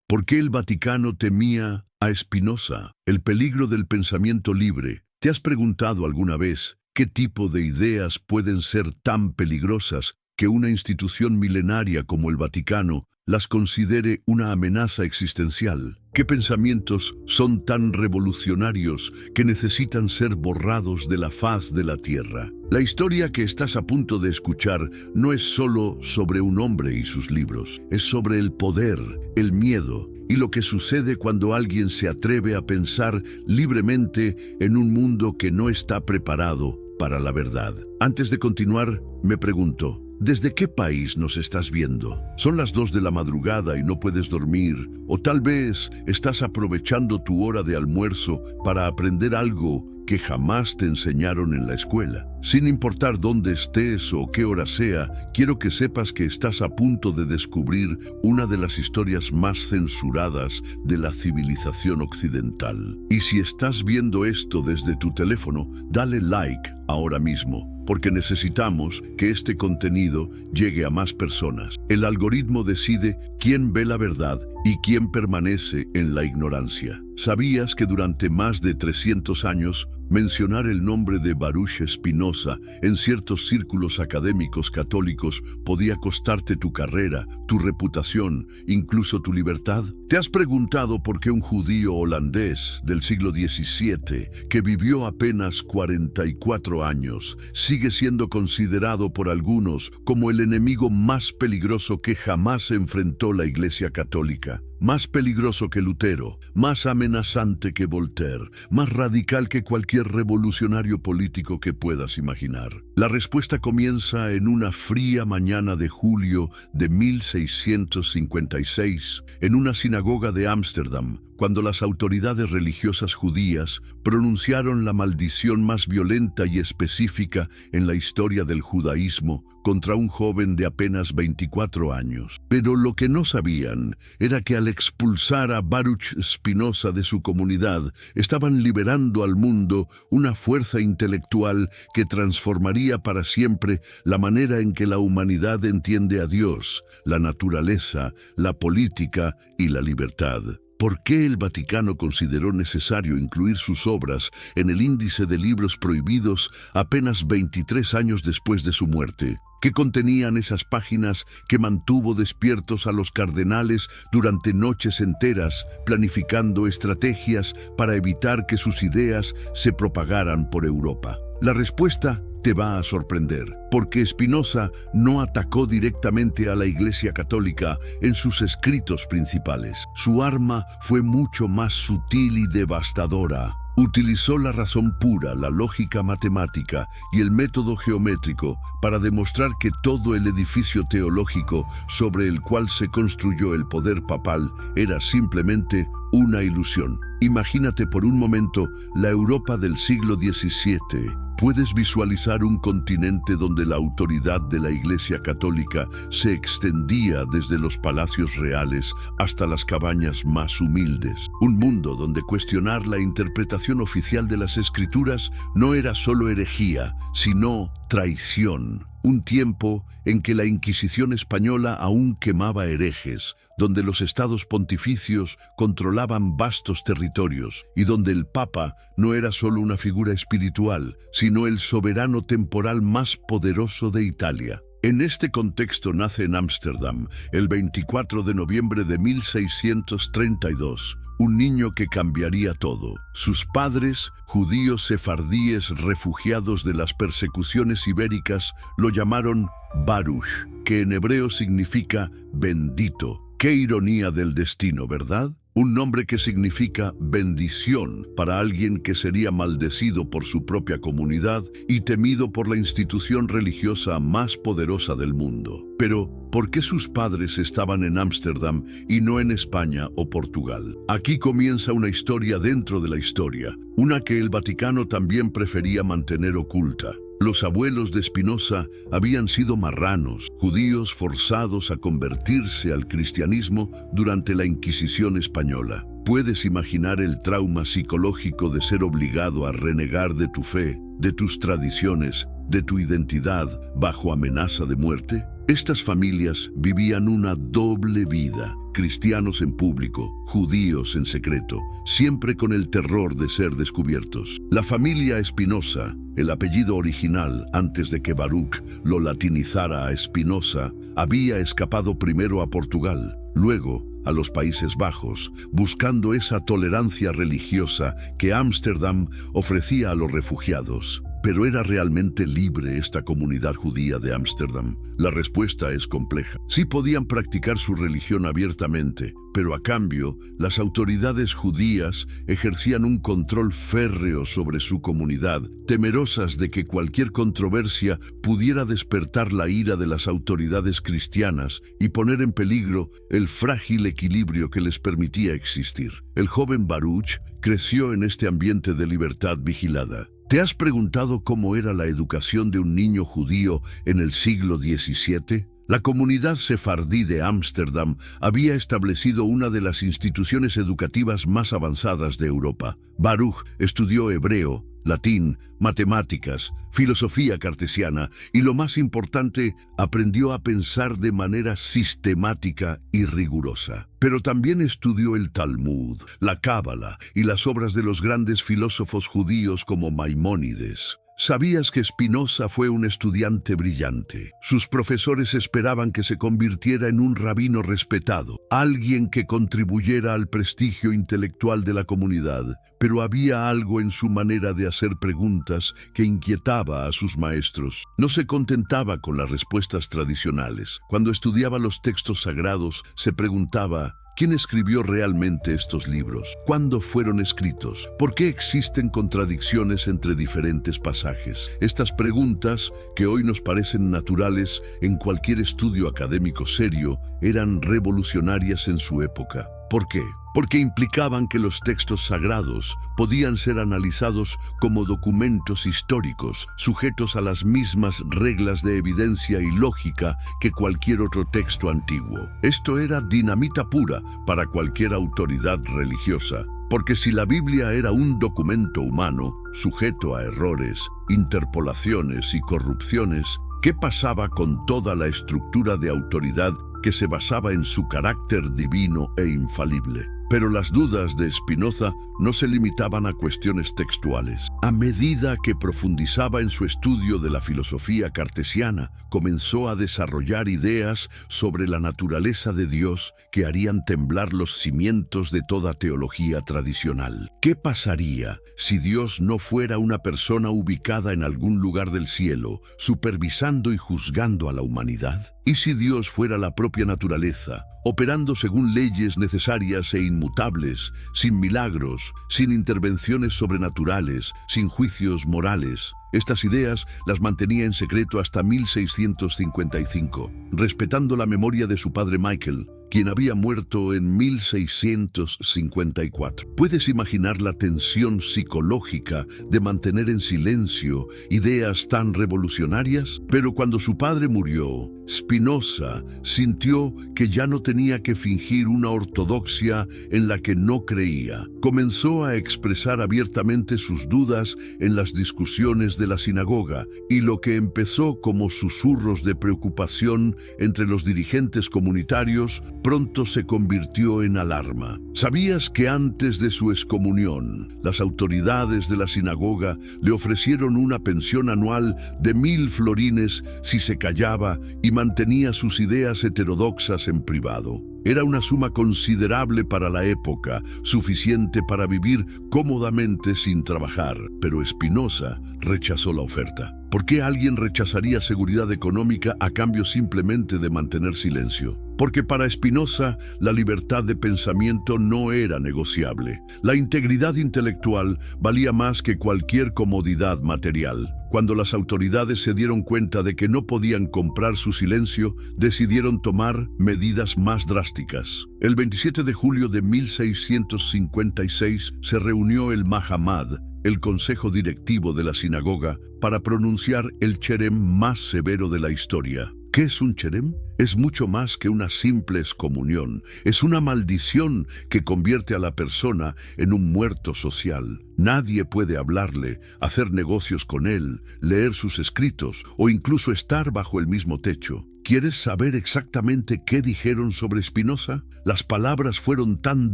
¿Por qué el Vaticano temía a Spinoza? El peligro del pensamiento libre. ¿Te has preguntado alguna vez qué tipo de ideas pueden ser tan peligrosas que una institución milenaria como el Vaticano las considere una amenaza existencial? ¿Qué pensamientos son tan revolucionarios que necesitan ser borrados de la faz de la tierra? La historia que estás a punto de escuchar no es solo sobre un hombre y sus libros, es sobre el poder, el miedo y lo que sucede cuando alguien se atreve a pensar libremente en un mundo que no está preparado para la verdad. Antes de continuar, me pregunto, ¿desde qué país nos estás viendo? Son las 2 de la madrugada y no puedes dormir, o tal vez estás aprovechando tu hora de almuerzo para aprender algo que jamás te enseñaron en la escuela. Sin importar dónde estés o qué hora sea, quiero que sepas que estás a punto de descubrir una de las historias más censuradas de la civilización occidental. Y si estás viendo esto desde tu teléfono, dale like ahora mismo, porque necesitamos que este contenido llegue a más personas. El algoritmo decide quién ve la verdad y quién permanece en la ignorancia. ¿Sabías que durante más de 300 años, mencionar el nombre de Baruch Spinoza en ciertos círculos académicos católicos podía costarte tu carrera, tu reputación, incluso tu libertad? ¿Te has preguntado por qué un judío holandés del siglo XVII, que vivió apenas 44 años, sigue siendo considerado por algunos como el enemigo más peligroso que jamás enfrentó la Iglesia Católica? Más peligroso que Lutero, más amenazante que Voltaire, más radical que cualquier revolucionario político que puedas imaginar. La respuesta comienza en una fría mañana de julio de 1656, en una sinagoga de Ámsterdam, cuando las autoridades religiosas judías pronunciaron la maldición más violenta y específica en la historia del judaísmo contra un joven de apenas 24 años. Pero lo que no sabían era que al expulsar a Baruch Spinoza de su comunidad, estaban liberando al mundo una fuerza intelectual que transformaría para siempre la manera en que la humanidad entiende a Dios, la naturaleza, la política y la libertad. ¿Por qué el Vaticano consideró necesario incluir sus obras en el índice de libros prohibidos apenas 23 años después de su muerte? ¿Qué contenían esas páginas que mantuvo despiertos a los cardenales durante noches enteras, planificando estrategias para evitar que sus ideas se propagaran por Europa? La respuesta te va a sorprender, porque Spinoza no atacó directamente a la Iglesia Católica en sus escritos principales. Su arma fue mucho más sutil y devastadora. Utilizó la razón pura, la lógica matemática y el método geométrico para demostrar que todo el edificio teológico sobre el cual se construyó el poder papal era simplemente una ilusión. Imagínate por un momento la Europa del siglo XVII. ¿Puedes visualizar un continente donde la autoridad de la Iglesia Católica se extendía desde los palacios reales hasta las cabañas más humildes? Un mundo donde cuestionar la interpretación oficial de las Escrituras no era solo herejía, sino traición. Un tiempo en que la Inquisición española aún quemaba herejes, donde los estados pontificios controlaban vastos territorios y donde el Papa no era solo una figura espiritual, sino el soberano temporal más poderoso de Italia. En este contexto nace en Ámsterdam, el 24 de noviembre de 1632, un niño que cambiaría todo. Sus padres, judíos sefardíes refugiados de las persecuciones ibéricas, lo llamaron Baruch, que en hebreo significa bendito. Qué ironía del destino, ¿verdad? Un nombre que significa bendición para alguien que sería maldecido por su propia comunidad y temido por la institución religiosa más poderosa del mundo. Pero, ¿por qué sus padres estaban en Ámsterdam y no en España o Portugal? Aquí comienza una historia dentro de la historia, una que el Vaticano también prefería mantener oculta. Los abuelos de Spinoza habían sido marranos, judíos forzados a convertirse al cristianismo durante la Inquisición española. ¿Puedes imaginar el trauma psicológico de ser obligado a renegar de tu fe, de tus tradiciones, de tu identidad bajo amenaza de muerte? Estas familias vivían una doble vida, cristianos en público, judíos en secreto, siempre con el terror de ser descubiertos. La familia Espinosa, el apellido original antes de que Baruch lo latinizara a Espinosa, había escapado primero a Portugal, luego a los Países Bajos, buscando esa tolerancia religiosa que Ámsterdam ofrecía a los refugiados. ¿Pero era realmente libre esta comunidad judía de Ámsterdam? La respuesta es compleja. Sí podían practicar su religión abiertamente, pero a cambio, las autoridades judías ejercían un control férreo sobre su comunidad, temerosas de que cualquier controversia pudiera despertar la ira de las autoridades cristianas y poner en peligro el frágil equilibrio que les permitía existir. El joven Baruch creció en este ambiente de libertad vigilada. ¿Te has preguntado cómo era la educación de un niño judío en el siglo XVII? La comunidad sefardí de Ámsterdam había establecido una de las instituciones educativas más avanzadas de Europa. Baruch estudió hebreo, latín, matemáticas, filosofía cartesiana y, lo más importante, aprendió a pensar de manera sistemática y rigurosa. Pero también estudió el Talmud, la Cábala y las obras de los grandes filósofos judíos como Maimónides. ¿Sabías que Spinoza fue un estudiante brillante? Sus profesores esperaban que se convirtiera en un rabino respetado, alguien que contribuyera al prestigio intelectual de la comunidad, pero había algo en su manera de hacer preguntas que inquietaba a sus maestros. No se contentaba con las respuestas tradicionales. Cuando estudiaba los textos sagrados, se preguntaba: ¿quién escribió realmente estos libros? ¿Cuándo fueron escritos? ¿Por qué existen contradicciones entre diferentes pasajes? Estas preguntas, que hoy nos parecen naturales en cualquier estudio académico serio, eran revolucionarias en su época. ¿Por qué? Porque implicaban que los textos sagrados podían ser analizados como documentos históricos, sujetos a las mismas reglas de evidencia y lógica que cualquier otro texto antiguo. Esto era dinamita pura para cualquier autoridad religiosa, porque si la Biblia era un documento humano, sujeto a errores, interpolaciones y corrupciones, ¿qué pasaba con toda la estructura de autoridad que se basaba en su carácter divino e infalible? Pero las dudas de Spinoza no se limitaban a cuestiones textuales. A medida que profundizaba en su estudio de la filosofía cartesiana, comenzó a desarrollar ideas sobre la naturaleza de Dios que harían temblar los cimientos de toda teología tradicional. ¿Qué pasaría si Dios no fuera una persona ubicada en algún lugar del cielo, supervisando y juzgando a la humanidad? ¿Y si Dios fuera la propia naturaleza, operando según leyes necesarias e inmutables, sin milagros, sin intervenciones sobrenaturales, sin juicios morales? Estas ideas las mantenía en secreto hasta 1655, respetando la memoria de su padre Michael, quien había muerto en 1654. ¿Puedes imaginar la tensión psicológica de mantener en silencio ideas tan revolucionarias? Pero cuando su padre murió, Spinoza sintió que ya no tenía que fingir una ortodoxia en la que no creía. Comenzó a expresar abiertamente sus dudas en las discusiones de la sinagoga, y lo que empezó como susurros de preocupación entre los dirigentes comunitarios pronto se convirtió en alarma. ¿Sabías que antes de su excomunión, las autoridades de la sinagoga le ofrecieron una pensión anual de 1000 florines si se callaba y mantenía sus ideas heterodoxas en privado? Era una suma considerable para la época, suficiente para vivir cómodamente sin trabajar, pero Spinoza rechazó la oferta. ¿Por qué alguien rechazaría seguridad económica a cambio simplemente de mantener silencio? Porque para Spinoza la libertad de pensamiento no era negociable. La integridad intelectual valía más que cualquier comodidad material. Cuando las autoridades se dieron cuenta de que no podían comprar su silencio, decidieron tomar medidas más drásticas. El 27 de julio de 1656 se reunió el Mahamad, el consejo directivo de la sinagoga, para pronunciar el cherem más severo de la historia. ¿Qué es un cherem? Es mucho más que una simple excomunión. Es una maldición que convierte a la persona en un muerto social. Nadie puede hablarle, hacer negocios con él, leer sus escritos o incluso estar bajo el mismo techo. ¿Quieres saber exactamente qué dijeron sobre Spinoza? Las palabras fueron tan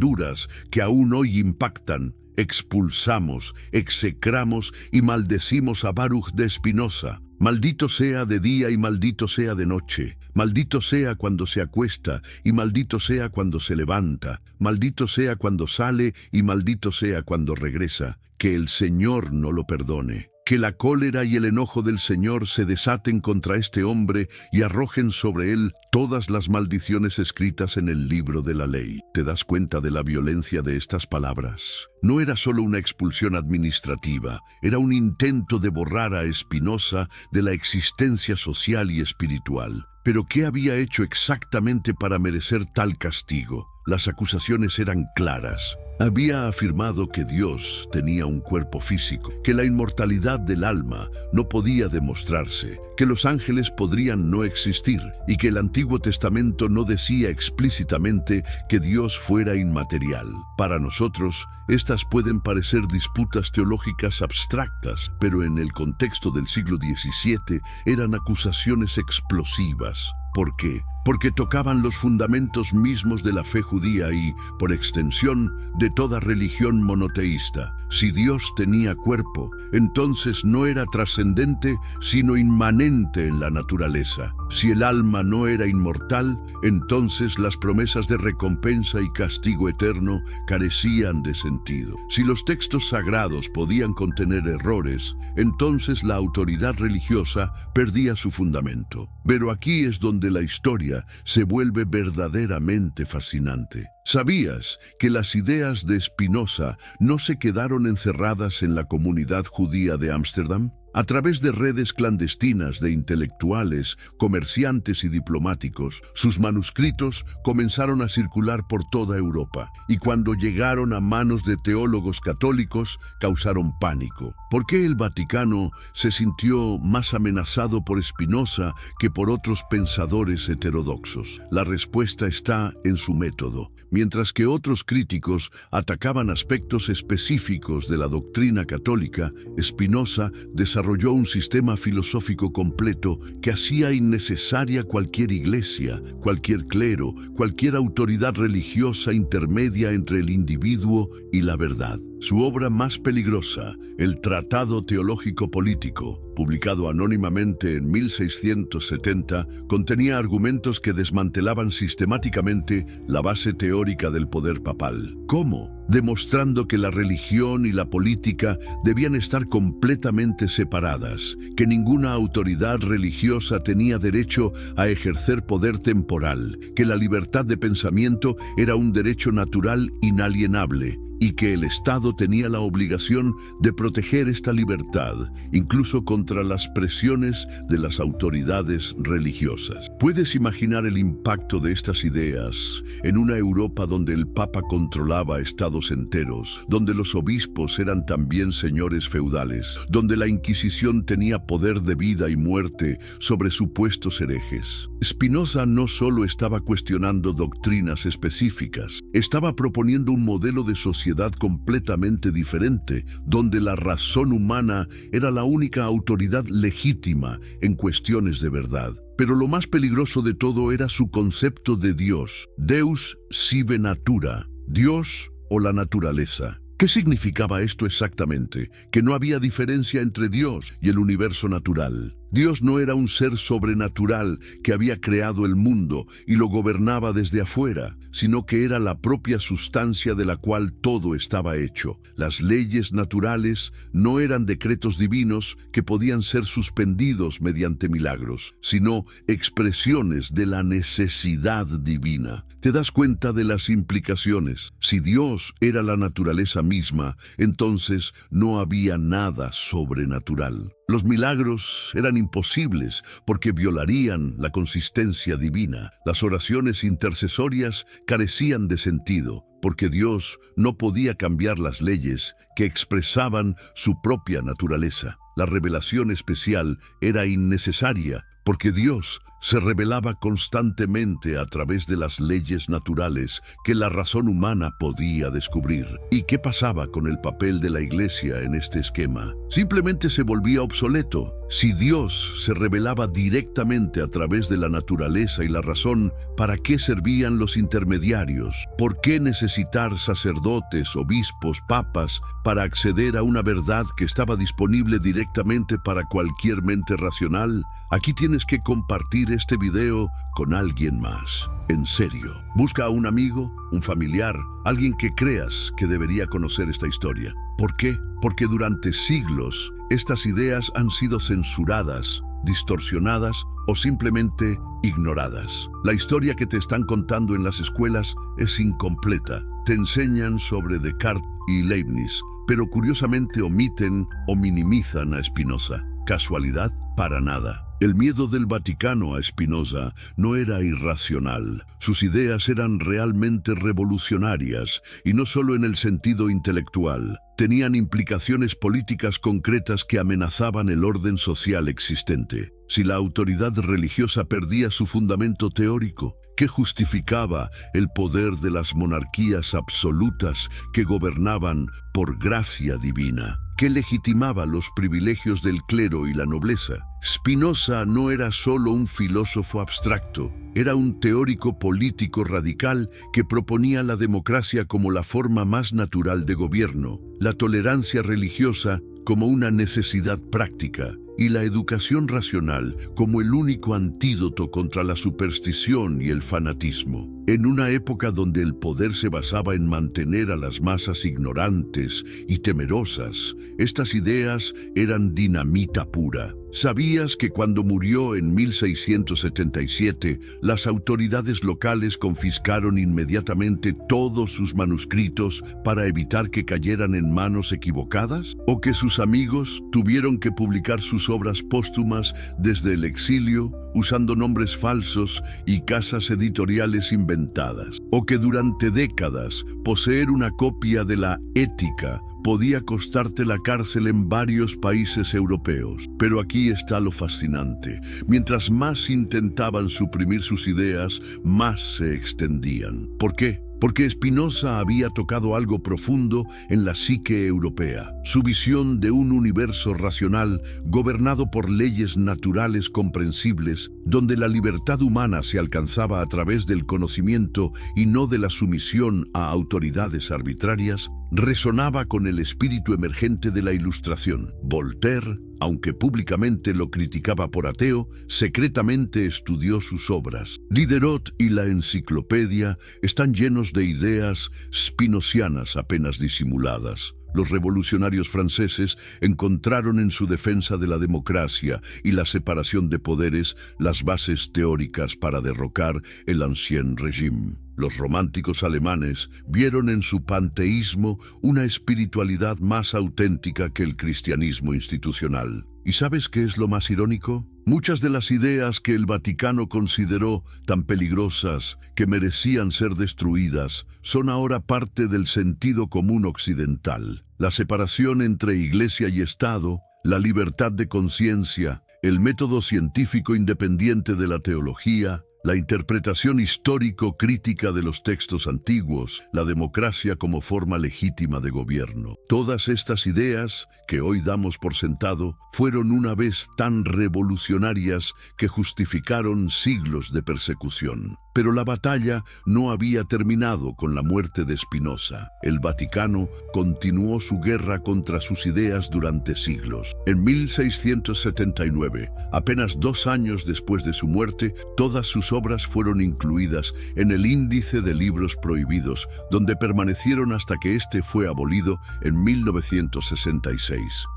duras que aún hoy impactan. Expulsamos, execramos y maldecimos a Baruch de Spinoza. Maldito sea de día y maldito sea de noche. Maldito sea cuando se acuesta y maldito sea cuando se levanta. Maldito sea cuando sale y maldito sea cuando regresa. Que el Señor no lo perdone. Que la cólera y el enojo del Señor se desaten contra este hombre y arrojen sobre él todas las maldiciones escritas en el libro de la ley. ¿Te das cuenta de la violencia de estas palabras? No era solo una expulsión administrativa, era un intento de borrar a Spinoza de la existencia social y espiritual. ¿Pero qué había hecho exactamente para merecer tal castigo? Las acusaciones eran claras. Había afirmado que Dios tenía un cuerpo físico, que la inmortalidad del alma no podía demostrarse, que los ángeles podrían no existir y que el Antiguo Testamento no decía explícitamente que Dios fuera inmaterial. Para nosotros, estas pueden parecer disputas teológicas abstractas, pero en el contexto del siglo XVII eran acusaciones explosivas. ¿Por qué? Porque tocaban los fundamentos mismos de la fe judía y, por extensión, de toda religión monoteísta. Si Dios tenía cuerpo, entonces no era trascendente, sino inmanente en la naturaleza. Si el alma no era inmortal, entonces las promesas de recompensa y castigo eterno carecían de sentido. Si los textos sagrados podían contener errores, entonces la autoridad religiosa perdía su fundamento. Pero aquí es donde la historia se vuelve verdaderamente fascinante. ¿Sabías que las ideas de Spinoza no se quedaron encerradas en la comunidad judía de Ámsterdam? A través de redes clandestinas de intelectuales, comerciantes y diplomáticos, sus manuscritos comenzaron a circular por toda Europa, y cuando llegaron a manos de teólogos católicos, causaron pánico. ¿Por qué el Vaticano se sintió más amenazado por Spinoza que por otros pensadores heterodoxos? La respuesta está en su método. Mientras que otros críticos atacaban aspectos específicos de la doctrina católica, Spinoza desarrolló un sistema filosófico completo que hacía innecesaria cualquier iglesia, cualquier clero, cualquier autoridad religiosa intermedia entre el individuo y la verdad. Su obra más peligrosa, el Tratado Teológico Político, publicado anónimamente en 1670, contenía argumentos que desmantelaban sistemáticamente la base teórica del poder papal. ¿Cómo? Demostrando que la religión y la política debían estar completamente separadas, que ninguna autoridad religiosa tenía derecho a ejercer poder temporal, que la libertad de pensamiento era un derecho natural inalienable, y que el Estado tenía la obligación de proteger esta libertad, incluso contra las presiones de las autoridades religiosas. ¿Puedes imaginar el impacto de estas ideas en una Europa donde el Papa controlaba estados enteros, donde los obispos eran también señores feudales, donde la Inquisición tenía poder de vida y muerte sobre supuestos herejes? Spinoza no solo estaba cuestionando doctrinas específicas, estaba proponiendo un modelo de sociedad completamente diferente, donde la razón humana era la única autoridad legítima en cuestiones de verdad. Pero lo más peligroso de todo era su concepto de Dios, Deus sive natura, Dios o la naturaleza. ¿Qué significaba esto exactamente? Que no había diferencia entre Dios y el universo natural. Dios no era un ser sobrenatural que había creado el mundo y lo gobernaba desde afuera, sino que era la propia sustancia de la cual todo estaba hecho. Las leyes naturales no eran decretos divinos que podían ser suspendidos mediante milagros, sino expresiones de la necesidad divina. ¿Te das cuenta de las implicaciones? Si Dios era la naturaleza misma, entonces no había nada sobrenatural. Los milagros eran imposibles porque violarían la consistencia divina. Las oraciones intercesorias carecían de sentido porque Dios no podía cambiar las leyes que expresaban su propia naturaleza. La revelación especial era innecesaria porque Dios se revelaba constantemente a través de las leyes naturales que la razón humana podía descubrir. ¿Y qué pasaba con el papel de la Iglesia en este esquema? Simplemente se volvía obsoleto. Si Dios se revelaba directamente a través de la naturaleza y la razón, ¿para qué servían los intermediarios? ¿Por qué necesitar sacerdotes, obispos, papas para acceder a una verdad que estaba disponible directamente para cualquier mente racional? Aquí tienes que compartir este video con alguien más. En serio, busca a un amigo, un familiar, alguien que creas que debería conocer esta historia. ¿Por qué? Porque durante siglos estas ideas han sido censuradas, distorsionadas o simplemente ignoradas. La historia que te están contando en las escuelas es incompleta. Te enseñan sobre Descartes y Leibniz, pero curiosamente omiten o minimizan a Spinoza. ¿Casualidad? Para nada. El miedo del Vaticano a Spinoza no era irracional. Sus ideas eran realmente revolucionarias, y no solo en el sentido intelectual. Tenían implicaciones políticas concretas que amenazaban el orden social existente. Si la autoridad religiosa perdía su fundamento teórico, ¿qué justificaba el poder de las monarquías absolutas que gobernaban por gracia divina? ¿Qué legitimaba los privilegios del clero y la nobleza? Spinoza no era solo un filósofo abstracto, era un teórico político radical que proponía la democracia como la forma más natural de gobierno, la tolerancia religiosa como una necesidad práctica y la educación racional como el único antídoto contra la superstición y el fanatismo. En una época donde el poder se basaba en mantener a las masas ignorantes y temerosas, estas ideas eran dinamita pura. ¿Sabías que cuando murió en 1677, las autoridades locales confiscaron inmediatamente todos sus manuscritos para evitar que cayeran en manos equivocadas? ¿O que sus amigos tuvieron que publicar sus obras póstumas desde el exilio, usando nombres falsos y casas editoriales inventadas? ¿O que durante décadas poseer una copia de la Ética podía costarte la cárcel en varios países europeos? Pero aquí está lo fascinante. Mientras más intentaban suprimir sus ideas, más se extendían. ¿Por qué? Porque Spinoza había tocado algo profundo en la psique europea. Su visión de un universo racional gobernado por leyes naturales comprensibles, donde la libertad humana se alcanzaba a través del conocimiento y no de la sumisión a autoridades arbitrarias, resonaba con el espíritu emergente de la Ilustración. Voltaire, aunque públicamente lo criticaba por ateo, secretamente estudió sus obras. Diderot y la Enciclopedia están llenos de ideas spinozianas apenas disimuladas. Los revolucionarios franceses encontraron en su defensa de la democracia y la separación de poderes las bases teóricas para derrocar el Ancien Régime. Los románticos alemanes vieron en su panteísmo una espiritualidad más auténtica que el cristianismo institucional. ¿Y sabes qué es lo más irónico? Muchas de las ideas que el Vaticano consideró tan peligrosas que merecían ser destruidas son ahora parte del sentido común occidental. La separación entre Iglesia y Estado, la libertad de conciencia, el método científico independiente de la teología, la interpretación histórico-crítica de los textos antiguos, la democracia como forma legítima de gobierno. Todas estas ideas, que hoy damos por sentado, fueron una vez tan revolucionarias que justificaron siglos de persecución. Pero la batalla no había terminado con la muerte de Spinoza. El Vaticano continuó su guerra contra sus ideas durante siglos. En 1679, apenas 2 años después de su muerte, todas sus obras fueron incluidas en el Índice de Libros Prohibidos, donde permanecieron hasta que este fue abolido en 1966.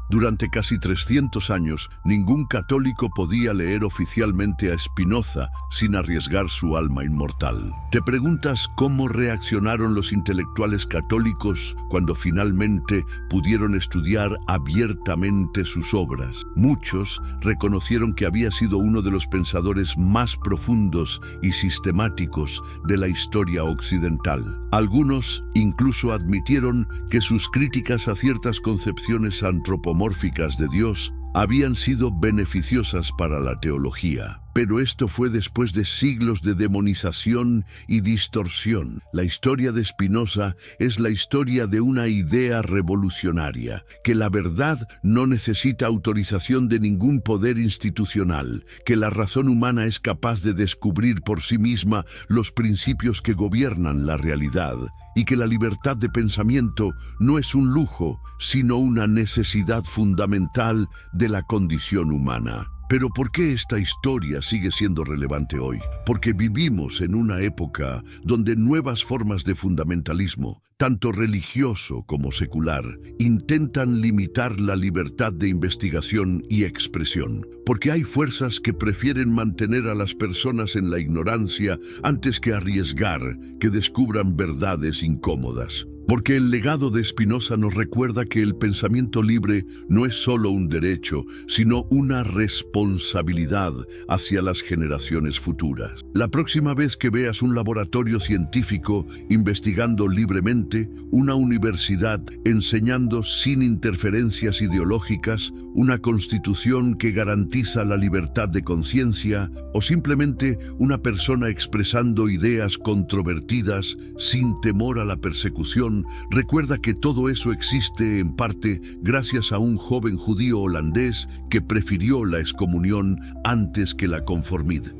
Durante casi 300 años, ningún católico podía leer oficialmente a Spinoza sin arriesgar su alma inmortal. ¿Te preguntas cómo reaccionaron los intelectuales católicos cuando finalmente pudieron estudiar abiertamente sus obras? Muchos reconocieron que había sido uno de los pensadores más profundos y sistemáticos de la historia occidental. Algunos incluso admitieron que sus críticas a ciertas concepciones antropomórficas de Dios habían sido beneficiosas para la teología. Pero esto fue después de siglos de demonización y distorsión. La historia de Spinoza es la historia de una idea revolucionaria, que la verdad no necesita autorización de ningún poder institucional, que la razón humana es capaz de descubrir por sí misma los principios que gobiernan la realidad, y que la libertad de pensamiento no es un lujo, sino una necesidad fundamental de la condición humana. Pero ¿por qué esta historia sigue siendo relevante hoy? Porque vivimos en una época donde nuevas formas de fundamentalismo, tanto religioso como secular, intentan limitar la libertad de investigación y expresión. Porque hay fuerzas que prefieren mantener a las personas en la ignorancia antes que arriesgar que descubran verdades incómodas. Porque el legado de Spinoza nos recuerda que el pensamiento libre no es solo un derecho, sino una responsabilidad hacia las generaciones futuras. La próxima vez que veas un laboratorio científico investigando libremente, una universidad enseñando sin interferencias ideológicas, una constitución que garantiza la libertad de conciencia, o simplemente una persona expresando ideas controvertidas sin temor a la persecución, recuerda que todo eso existe en parte gracias a un joven judío holandés que prefirió la excomunión antes que la conformidad,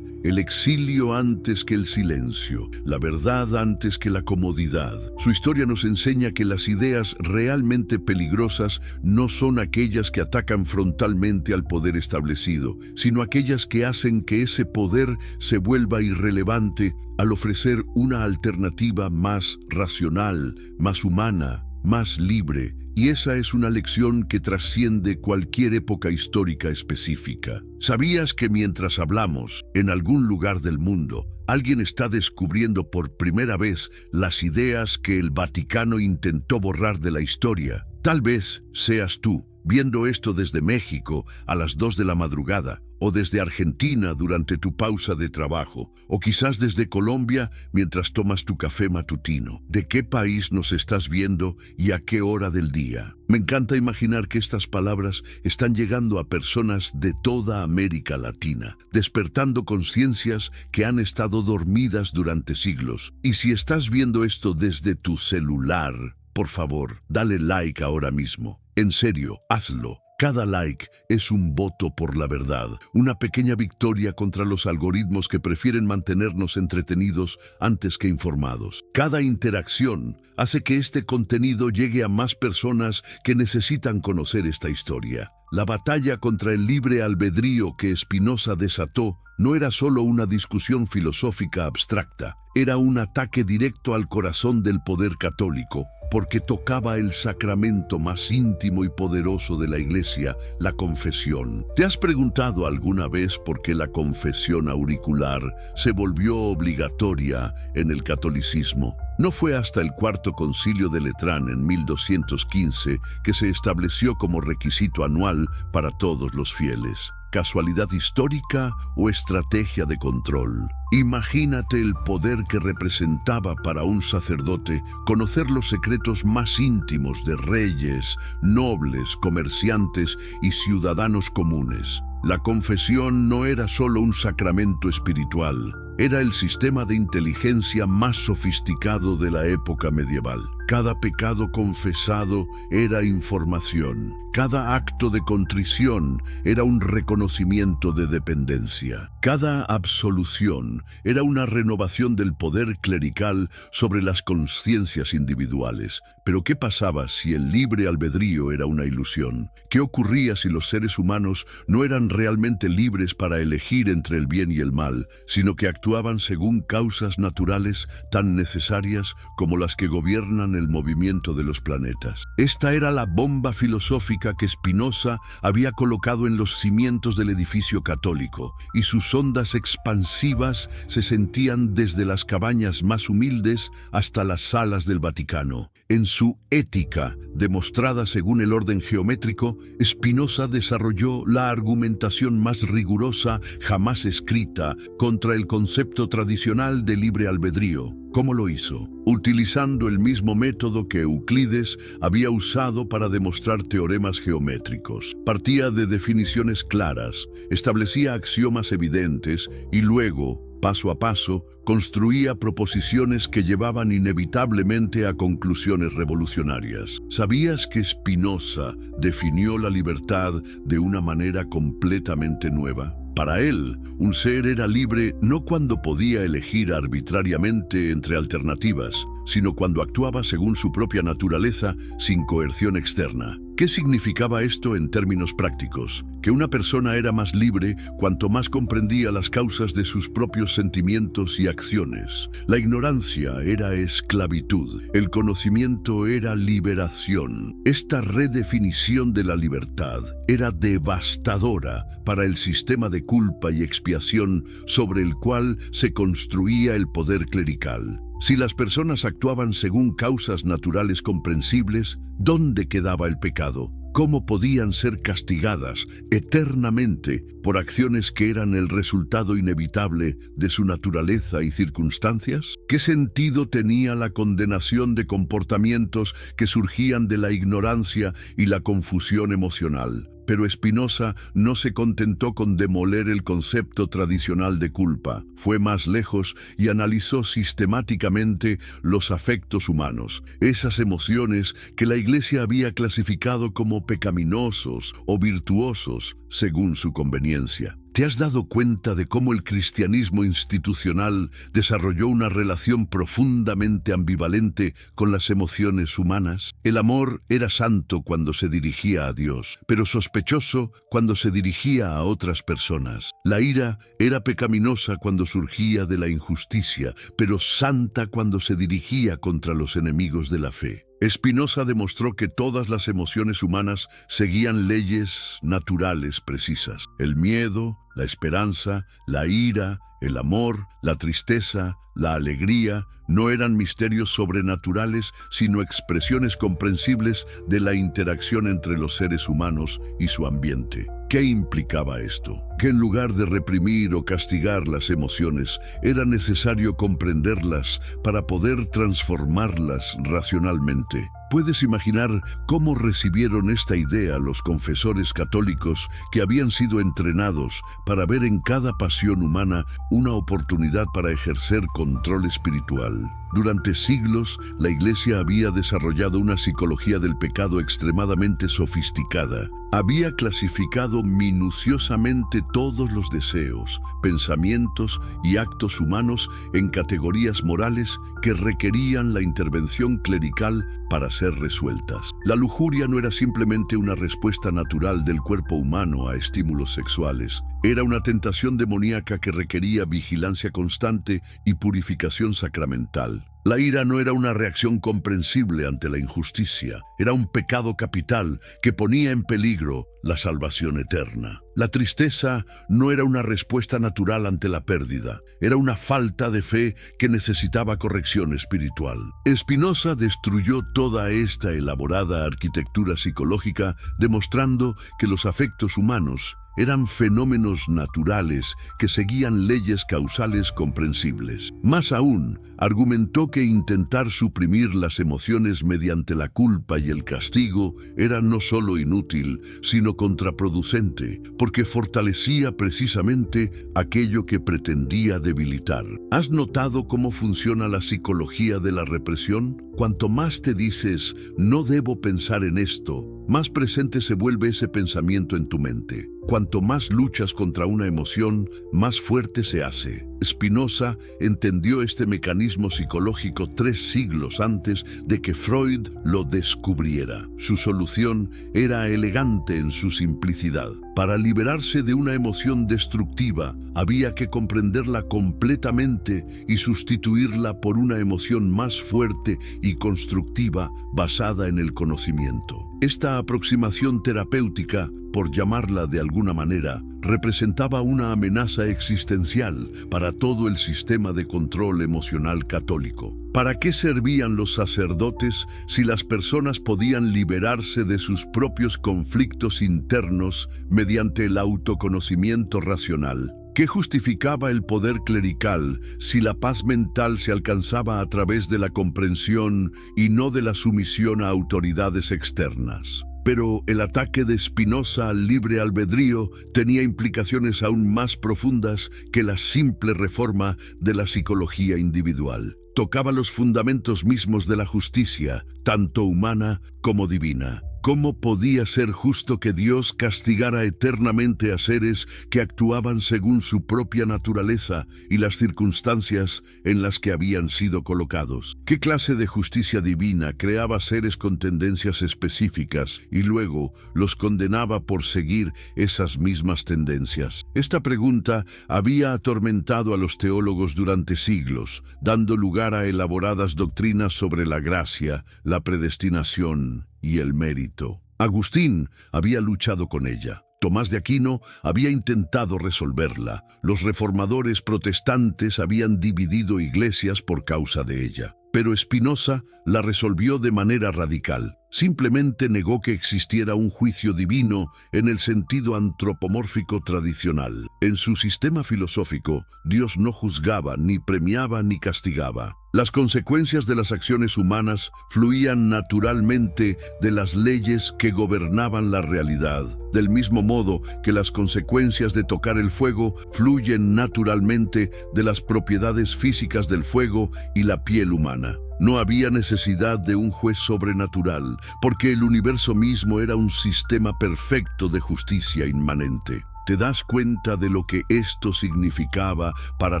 el exilio antes que el silencio, la verdad antes que la comodidad. Su historia nos enseña que las ideas realmente peligrosas no son aquellas que atacan frontalmente al poder establecido, sino aquellas que hacen que ese poder se vuelva irrelevante al ofrecer una alternativa más racional, más humana, más libre. Y esa es una lección que trasciende cualquier época histórica específica. ¿Sabías que mientras hablamos, en algún lugar del mundo, alguien está descubriendo por primera vez las ideas que el Vaticano intentó borrar de la historia? Tal vez seas tú, viendo esto desde México a las 2 de la madrugada, o desde Argentina durante tu pausa de trabajo, o quizás desde Colombia mientras tomas tu café matutino. ¿De qué país nos estás viendo y a qué hora del día? Me encanta imaginar que estas palabras están llegando a personas de toda América Latina, despertando conciencias que han estado dormidas durante siglos. Y si estás viendo esto desde tu celular, por favor, dale like ahora mismo. En serio, hazlo. Cada like es un voto por la verdad, una pequeña victoria contra los algoritmos que prefieren mantenernos entretenidos antes que informados. Cada interacción hace que este contenido llegue a más personas que necesitan conocer esta historia. La batalla contra el libre albedrío que Spinoza desató no era solo una discusión filosófica abstracta, era un ataque directo al corazón del poder católico, porque tocaba el sacramento más íntimo y poderoso de la Iglesia, la confesión. ¿Te has preguntado alguna vez por qué la confesión auricular se volvió obligatoria en el catolicismo? No fue hasta el Cuarto Concilio de Letrán en 1215 que se estableció como requisito anual para todos los fieles. ¿Casualidad histórica o estrategia de control? Imagínate el poder que representaba para un sacerdote conocer los secretos más íntimos de reyes, nobles, comerciantes y ciudadanos comunes. La confesión no era solo un sacramento espiritual, era el sistema de inteligencia más sofisticado de la época medieval. Cada pecado confesado era información. Cada acto de contrición era un reconocimiento de dependencia. Cada absolución era una renovación del poder clerical sobre las conciencias individuales. Pero ¿qué pasaba si el libre albedrío era una ilusión? ¿Qué ocurría si los seres humanos no eran realmente libres para elegir entre el bien y el mal, sino que actuaban según causas naturales tan necesarias como las que gobiernan el movimiento de los planetas? Esta era la bomba filosófica que Spinoza había colocado en los cimientos del edificio católico, y sus ondas expansivas se sentían desde las cabañas más humildes hasta las salas del Vaticano. En su Ética, demostrada según el orden geométrico, Spinoza desarrolló la argumentación más rigurosa jamás escrita contra el concepto tradicional de libre albedrío. ¿Cómo lo hizo? Utilizando el mismo método que Euclides había usado para demostrar teoremas geométricos. Partía de definiciones claras, establecía axiomas evidentes y luego, paso a paso, construía proposiciones que llevaban inevitablemente a conclusiones revolucionarias. ¿Sabías que Spinoza definió la libertad de una manera completamente nueva? Para él, un ser era libre no cuando podía elegir arbitrariamente entre alternativas, sino cuando actuaba según su propia naturaleza, sin coerción externa. ¿Qué significaba esto en términos prácticos? Que una persona era más libre cuanto más comprendía las causas de sus propios sentimientos y acciones. La ignorancia era esclavitud, el conocimiento era liberación. Esta redefinición de la libertad era devastadora para el sistema de culpa y expiación sobre el cual se construía el poder clerical. Si las personas actuaban según causas naturales comprensibles, ¿dónde quedaba el pecado? ¿Cómo podían ser castigadas eternamente por acciones que eran el resultado inevitable de su naturaleza y circunstancias? ¿Qué sentido tenía la condenación de comportamientos que surgían de la ignorancia y la confusión emocional? Pero Spinoza no se contentó con demoler el concepto tradicional de culpa. Fue más lejos y analizó sistemáticamente los afectos humanos, esas emociones que la Iglesia había clasificado como pecaminosos o virtuosos según su conveniencia. ¿Te has dado cuenta de cómo el cristianismo institucional desarrolló una relación profundamente ambivalente con las emociones humanas? El amor era santo cuando se dirigía a Dios, pero sospechoso cuando se dirigía a otras personas. La ira era pecaminosa cuando surgía de la injusticia, pero santa cuando se dirigía contra los enemigos de la fe. Spinoza demostró que todas las emociones humanas seguían leyes naturales precisas. El miedo, la esperanza, la ira, el amor, la tristeza, la alegría, no eran misterios sobrenaturales, sino expresiones comprensibles de la interacción entre los seres humanos y su ambiente. ¿Qué implicaba esto? Que en lugar de reprimir o castigar las emociones, era necesario comprenderlas para poder transformarlas racionalmente. ¿Puedes imaginar cómo recibieron esta idea los confesores católicos que habían sido entrenados para ver en cada pasión humana una oportunidad para ejercer control espiritual? Durante siglos, la Iglesia había desarrollado una psicología del pecado extremadamente sofisticada. Había clasificado minuciosamente todos los deseos, pensamientos y actos humanos en categorías morales que requerían la intervención clerical para ser resueltas. La lujuria no era simplemente una respuesta natural del cuerpo humano a estímulos sexuales. Era una tentación demoníaca que requería vigilancia constante y purificación sacramental. La ira no era una reacción comprensible ante la injusticia, era un pecado capital que ponía en peligro la salvación eterna. La tristeza no era una respuesta natural ante la pérdida, era una falta de fe que necesitaba corrección espiritual. Spinoza destruyó toda esta elaborada arquitectura psicológica, demostrando que los afectos humanos eran fenómenos naturales que seguían leyes causales comprensibles. Más aún, argumentó que intentar suprimir las emociones mediante la culpa y el castigo era no solo inútil, sino contraproducente, porque fortalecía precisamente aquello que pretendía debilitar. ¿Has notado cómo funciona la psicología de la represión? Cuanto más te dices, no debo pensar en esto, más presente se vuelve ese pensamiento en tu mente. Cuanto más luchas contra una emoción, más fuerte se hace. Spinoza entendió este mecanismo psicológico 3 siglos antes de que Freud lo descubriera. Su solución era elegante en su simplicidad. Para liberarse de una emoción destructiva, había que comprenderla completamente y sustituirla por una emoción más fuerte y constructiva basada en el conocimiento. Esta aproximación terapéutica, por llamarla de alguna manera, representaba una amenaza existencial para todo el sistema de control emocional católico. ¿Para qué servían los sacerdotes si las personas podían liberarse de sus propios conflictos internos mediante el autoconocimiento racional? ¿Qué justificaba el poder clerical si la paz mental se alcanzaba a través de la comprensión y no de la sumisión a autoridades externas? Pero el ataque de Spinoza al libre albedrío tenía implicaciones aún más profundas que la simple reforma de la psicología individual. Tocaba los fundamentos mismos de la justicia, tanto humana como divina. ¿Cómo podía ser justo que Dios castigara eternamente a seres que actuaban según su propia naturaleza y las circunstancias en las que habían sido colocados? ¿Qué clase de justicia divina creaba seres con tendencias específicas y luego los condenaba por seguir esas mismas tendencias? Esta pregunta había atormentado a los teólogos durante siglos, dando lugar a elaboradas doctrinas sobre la gracia, la predestinación y el mérito. Agustín había luchado con ella. Tomás de Aquino había intentado resolverla. Los reformadores protestantes habían dividido iglesias por causa de ella. Pero Spinoza la resolvió de manera radical. Simplemente negó que existiera un juicio divino en el sentido antropomórfico tradicional. En su sistema filosófico, Dios no juzgaba, ni premiaba, ni castigaba. Las consecuencias de las acciones humanas fluían naturalmente de las leyes que gobernaban la realidad, del mismo modo que las consecuencias de tocar el fuego fluyen naturalmente de las propiedades físicas del fuego y la piel humana. No había necesidad de un juez sobrenatural, porque el universo mismo era un sistema perfecto de justicia inmanente. ¿Te das cuenta de lo que esto significaba para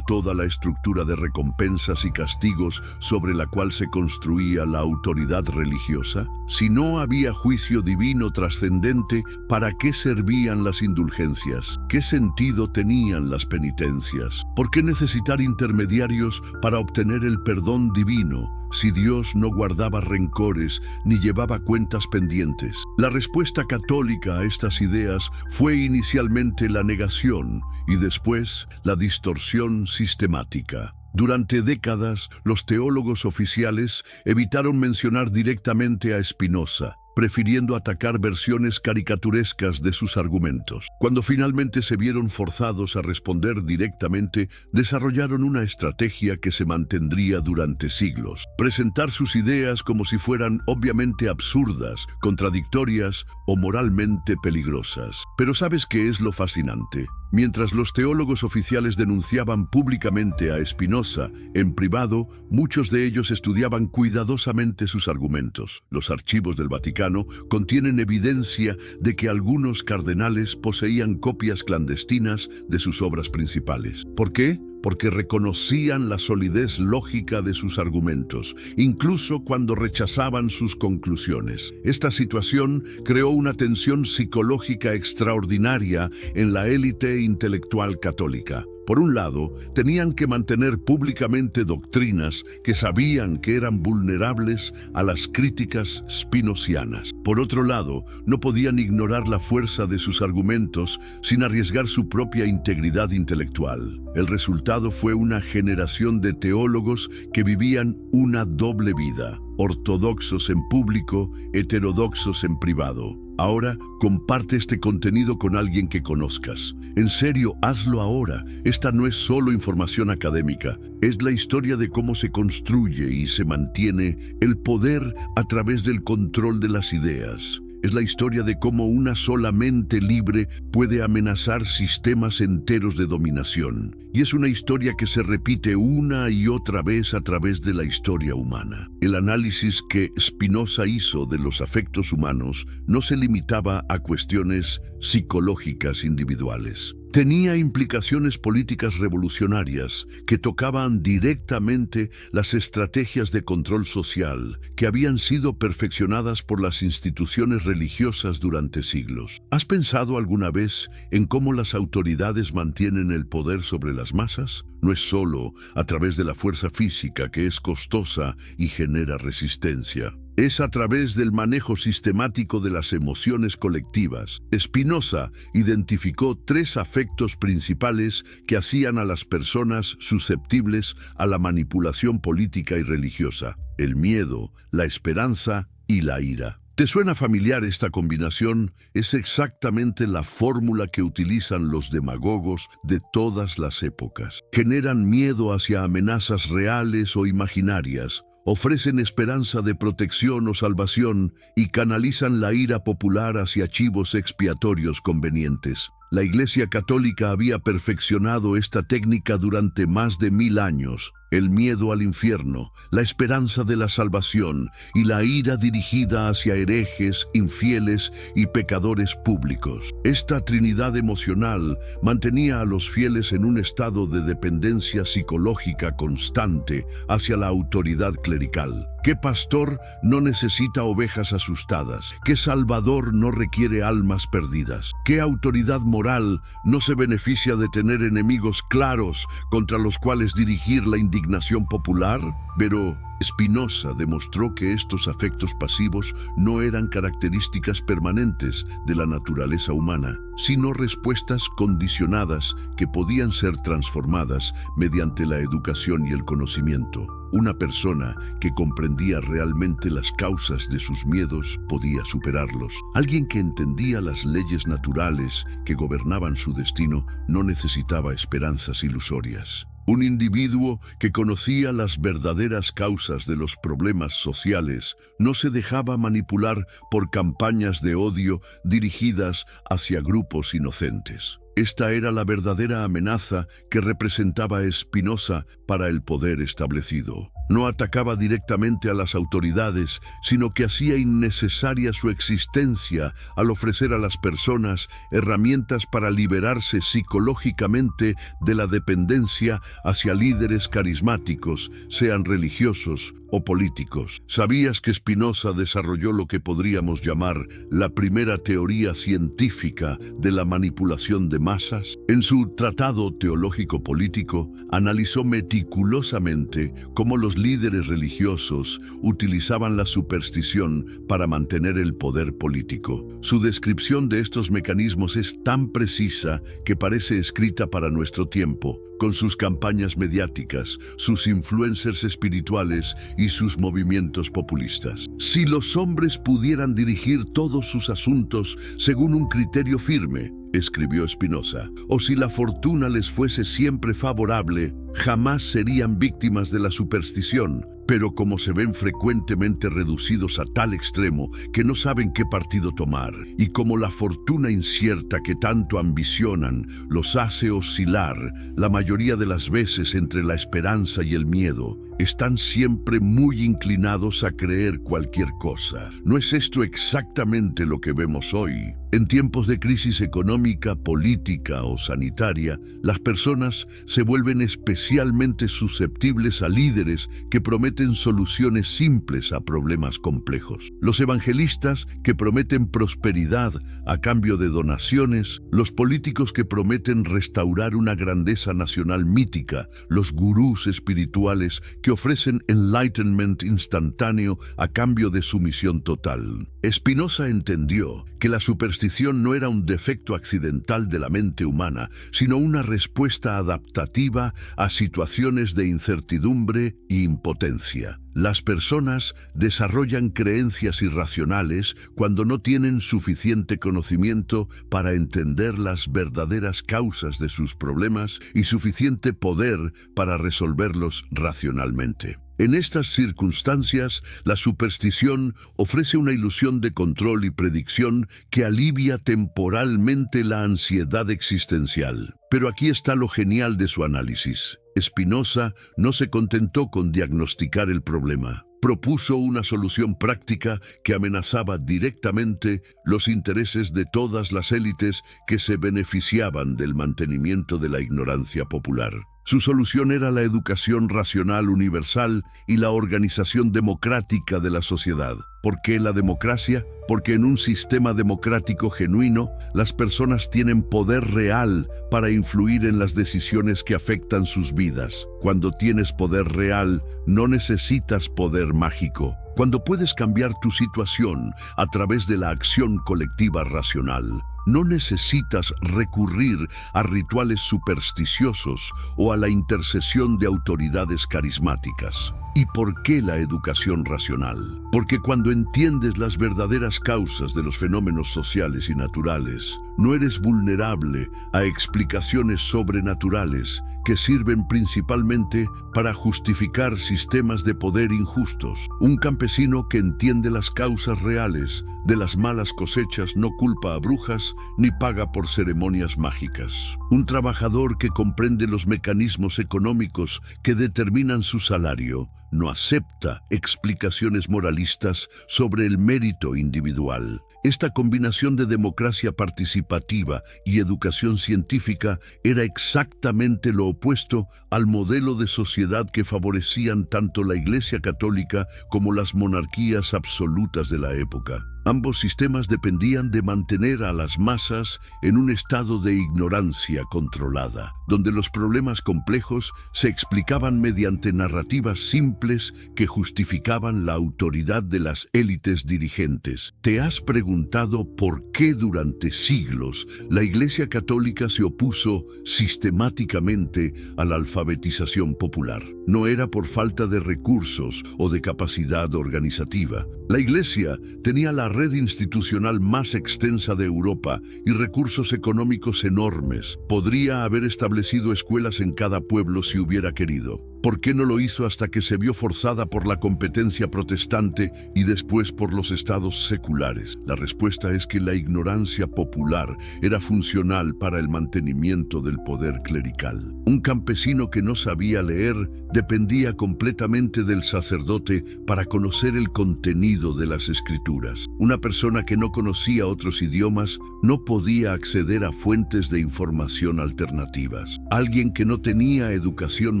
toda la estructura de recompensas y castigos sobre la cual se construía la autoridad religiosa? Si no había juicio divino trascendente, ¿para qué servían las indulgencias? ¿Qué sentido tenían las penitencias? ¿Por qué necesitar intermediarios para obtener el perdón divino si Dios no guardaba rencores ni llevaba cuentas pendientes? La respuesta católica a estas ideas fue inicialmente la negación y después la distorsión sistemática. Durante décadas, los teólogos oficiales evitaron mencionar directamente a Spinoza, prefiriendo atacar versiones caricaturescas de sus argumentos. Cuando finalmente se vieron forzados a responder directamente, desarrollaron una estrategia que se mantendría durante siglos: presentar sus ideas como si fueran obviamente absurdas, contradictorias o moralmente peligrosas. Pero ¿sabes qué es lo fascinante? Mientras los teólogos oficiales denunciaban públicamente a Spinoza, en privado, muchos de ellos estudiaban cuidadosamente sus argumentos. Los archivos del Vaticano contienen evidencia de que algunos cardenales poseían copias clandestinas de sus obras principales. ¿Por qué? Porque reconocían la solidez lógica de sus argumentos, incluso cuando rechazaban sus conclusiones. Esta situación creó una tensión psicológica extraordinaria en la élite intelectual católica. Por un lado, tenían que mantener públicamente doctrinas que sabían que eran vulnerables a las críticas spinozianas. Por otro lado, no podían ignorar la fuerza de sus argumentos sin arriesgar su propia integridad intelectual. El resultado fue una generación de teólogos que vivían una doble vida: ortodoxos en público, heterodoxos en privado. Ahora, comparte este contenido con alguien que conozcas. En serio, hazlo ahora. Esta no es solo información académica, es la historia de cómo se construye y se mantiene el poder a través del control de las ideas. Es la historia de cómo una sola mente libre puede amenazar sistemas enteros de dominación. Y es una historia que se repite una y otra vez a través de la historia humana. El análisis que Spinoza hizo de los afectos humanos no se limitaba a cuestiones psicológicas individuales. Tenía implicaciones políticas revolucionarias que tocaban directamente las estrategias de control social que habían sido perfeccionadas por las instituciones religiosas durante siglos. ¿Has pensado alguna vez en cómo las autoridades mantienen el poder sobre las masas? No es solo a través de la fuerza física, que es costosa y genera resistencia. Es a través del manejo sistemático de las emociones colectivas. Spinoza identificó 3 afectos principales que hacían a las personas susceptibles a la manipulación política y religiosa: el miedo, la esperanza y la ira. ¿Te suena familiar esta combinación? Es exactamente la fórmula que utilizan los demagogos de todas las épocas. Generan miedo hacia amenazas reales o imaginarias, ofrecen esperanza de protección o salvación y canalizan la ira popular hacia chivos expiatorios convenientes. La Iglesia Católica había perfeccionado esta técnica durante más de 1000 años. El miedo al infierno, la esperanza de la salvación y la ira dirigida hacia herejes, infieles y pecadores públicos. Esta trinidad emocional mantenía a los fieles en un estado de dependencia psicológica constante hacia la autoridad clerical. ¿Qué pastor no necesita ovejas asustadas? ¿Qué salvador no requiere almas perdidas? ¿Qué autoridad moral no se beneficia de tener enemigos claros contra los cuales dirigir la indignación popular? Pero Spinoza demostró que estos afectos pasivos no eran características permanentes de la naturaleza humana, sino respuestas condicionadas que podían ser transformadas mediante la educación y el conocimiento. Una persona que comprendía realmente las causas de sus miedos podía superarlos. Alguien que entendía las leyes naturales que gobernaban su destino no necesitaba esperanzas ilusorias. Un individuo que conocía las verdaderas causas de los problemas sociales no se dejaba manipular por campañas de odio dirigidas hacia grupos inocentes. Esta era la verdadera amenaza que representaba Spinoza para el poder establecido. No atacaba directamente a las autoridades, sino que hacía innecesaria su existencia al ofrecer a las personas herramientas para liberarse psicológicamente de la dependencia hacia líderes carismáticos, sean religiosos o políticos. ¿Sabías que Spinoza desarrolló lo que podríamos llamar la primera teoría científica de la manipulación de masas? En su Tratado Teológico Político, analizó meticulosamente cómo los líderes religiosos utilizaban la superstición para mantener el poder político. Su descripción de estos mecanismos es tan precisa que parece escrita para nuestro tiempo, con sus campañas mediáticas, sus influencers espirituales y sus movimientos populistas. Si los hombres pudieran dirigir todos sus asuntos según un criterio firme, escribió Spinoza, o si la fortuna les fuese siempre favorable, jamás serían víctimas de la superstición. Pero como se ven frecuentemente reducidos a tal extremo que no saben qué partido tomar, y como la fortuna incierta que tanto ambicionan los hace oscilar la mayoría de las veces entre la esperanza y el miedo, están siempre muy inclinados a creer cualquier cosa. ¿No es esto exactamente lo que vemos hoy? En tiempos de crisis económica, política o sanitaria, las personas se vuelven especialmente susceptibles a líderes que prometen soluciones simples a problemas complejos. Los evangelistas que prometen prosperidad a cambio de donaciones, los políticos que prometen restaurar una grandeza nacional mítica, los gurús espirituales que ofrecen enlightenment instantáneo a cambio de sumisión total. Spinoza entendió que la superstición no era un defecto accidental de la mente humana, sino una respuesta adaptativa a situaciones de incertidumbre e impotencia. Las personas desarrollan creencias irracionales cuando no tienen suficiente conocimiento para entender las verdaderas causas de sus problemas y suficiente poder para resolverlos racionalmente. En estas circunstancias, la superstición ofrece una ilusión de control y predicción que alivia temporalmente la ansiedad existencial. Pero aquí está lo genial de su análisis. Spinoza no se contentó con diagnosticar el problema. Propuso una solución práctica que amenazaba directamente los intereses de todas las élites que se beneficiaban del mantenimiento de la ignorancia popular. Su solución era la educación racional universal y la organización democrática de la sociedad. ¿Por qué la democracia? Porque en un sistema democrático genuino, las personas tienen poder real para influir en las decisiones que afectan sus vidas. Cuando tienes poder real, no necesitas poder mágico. Cuando puedes cambiar tu situación a través de la acción colectiva racional, no necesitas recurrir a rituales supersticiosos o a la intercesión de autoridades carismáticas. ¿Y por qué la educación racional? Porque cuando entiendes las verdaderas causas de los fenómenos sociales y naturales, no eres vulnerable a explicaciones sobrenaturales que sirven principalmente para justificar sistemas de poder injustos. Un campesino que entiende las causas reales de las malas cosechas no culpa a brujas ni paga por ceremonias mágicas. Un trabajador que comprende los mecanismos económicos que determinan su salario no acepta explicaciones moralistas sobre el mérito individual. Esta combinación de democracia participativa y educación científica era exactamente lo opuesto al modelo de sociedad que favorecían tanto la Iglesia Católica como las monarquías absolutas de la época. Ambos sistemas dependían de mantener a las masas en un estado de ignorancia controlada, donde los problemas complejos se explicaban mediante narrativas simples que justificaban la autoridad de las élites dirigentes. ¿Te has preguntado por qué durante siglos la Iglesia Católica se opuso sistemáticamente a la alfabetización popular? No era por falta de recursos o de capacidad organizativa. La Iglesia tenía la red institucional más extensa de Europa y recursos económicos enormes. Podría haber establecido escuelas en cada pueblo si hubiera querido. ¿Por qué no lo hizo hasta que se vio forzada por la competencia protestante y después por los estados seculares? La respuesta es que la ignorancia popular era funcional para el mantenimiento del poder clerical. Un campesino que no sabía leer dependía completamente del sacerdote para conocer el contenido de las escrituras. Una persona que no conocía otros idiomas no podía acceder a fuentes de información alternativas. Alguien que no tenía educación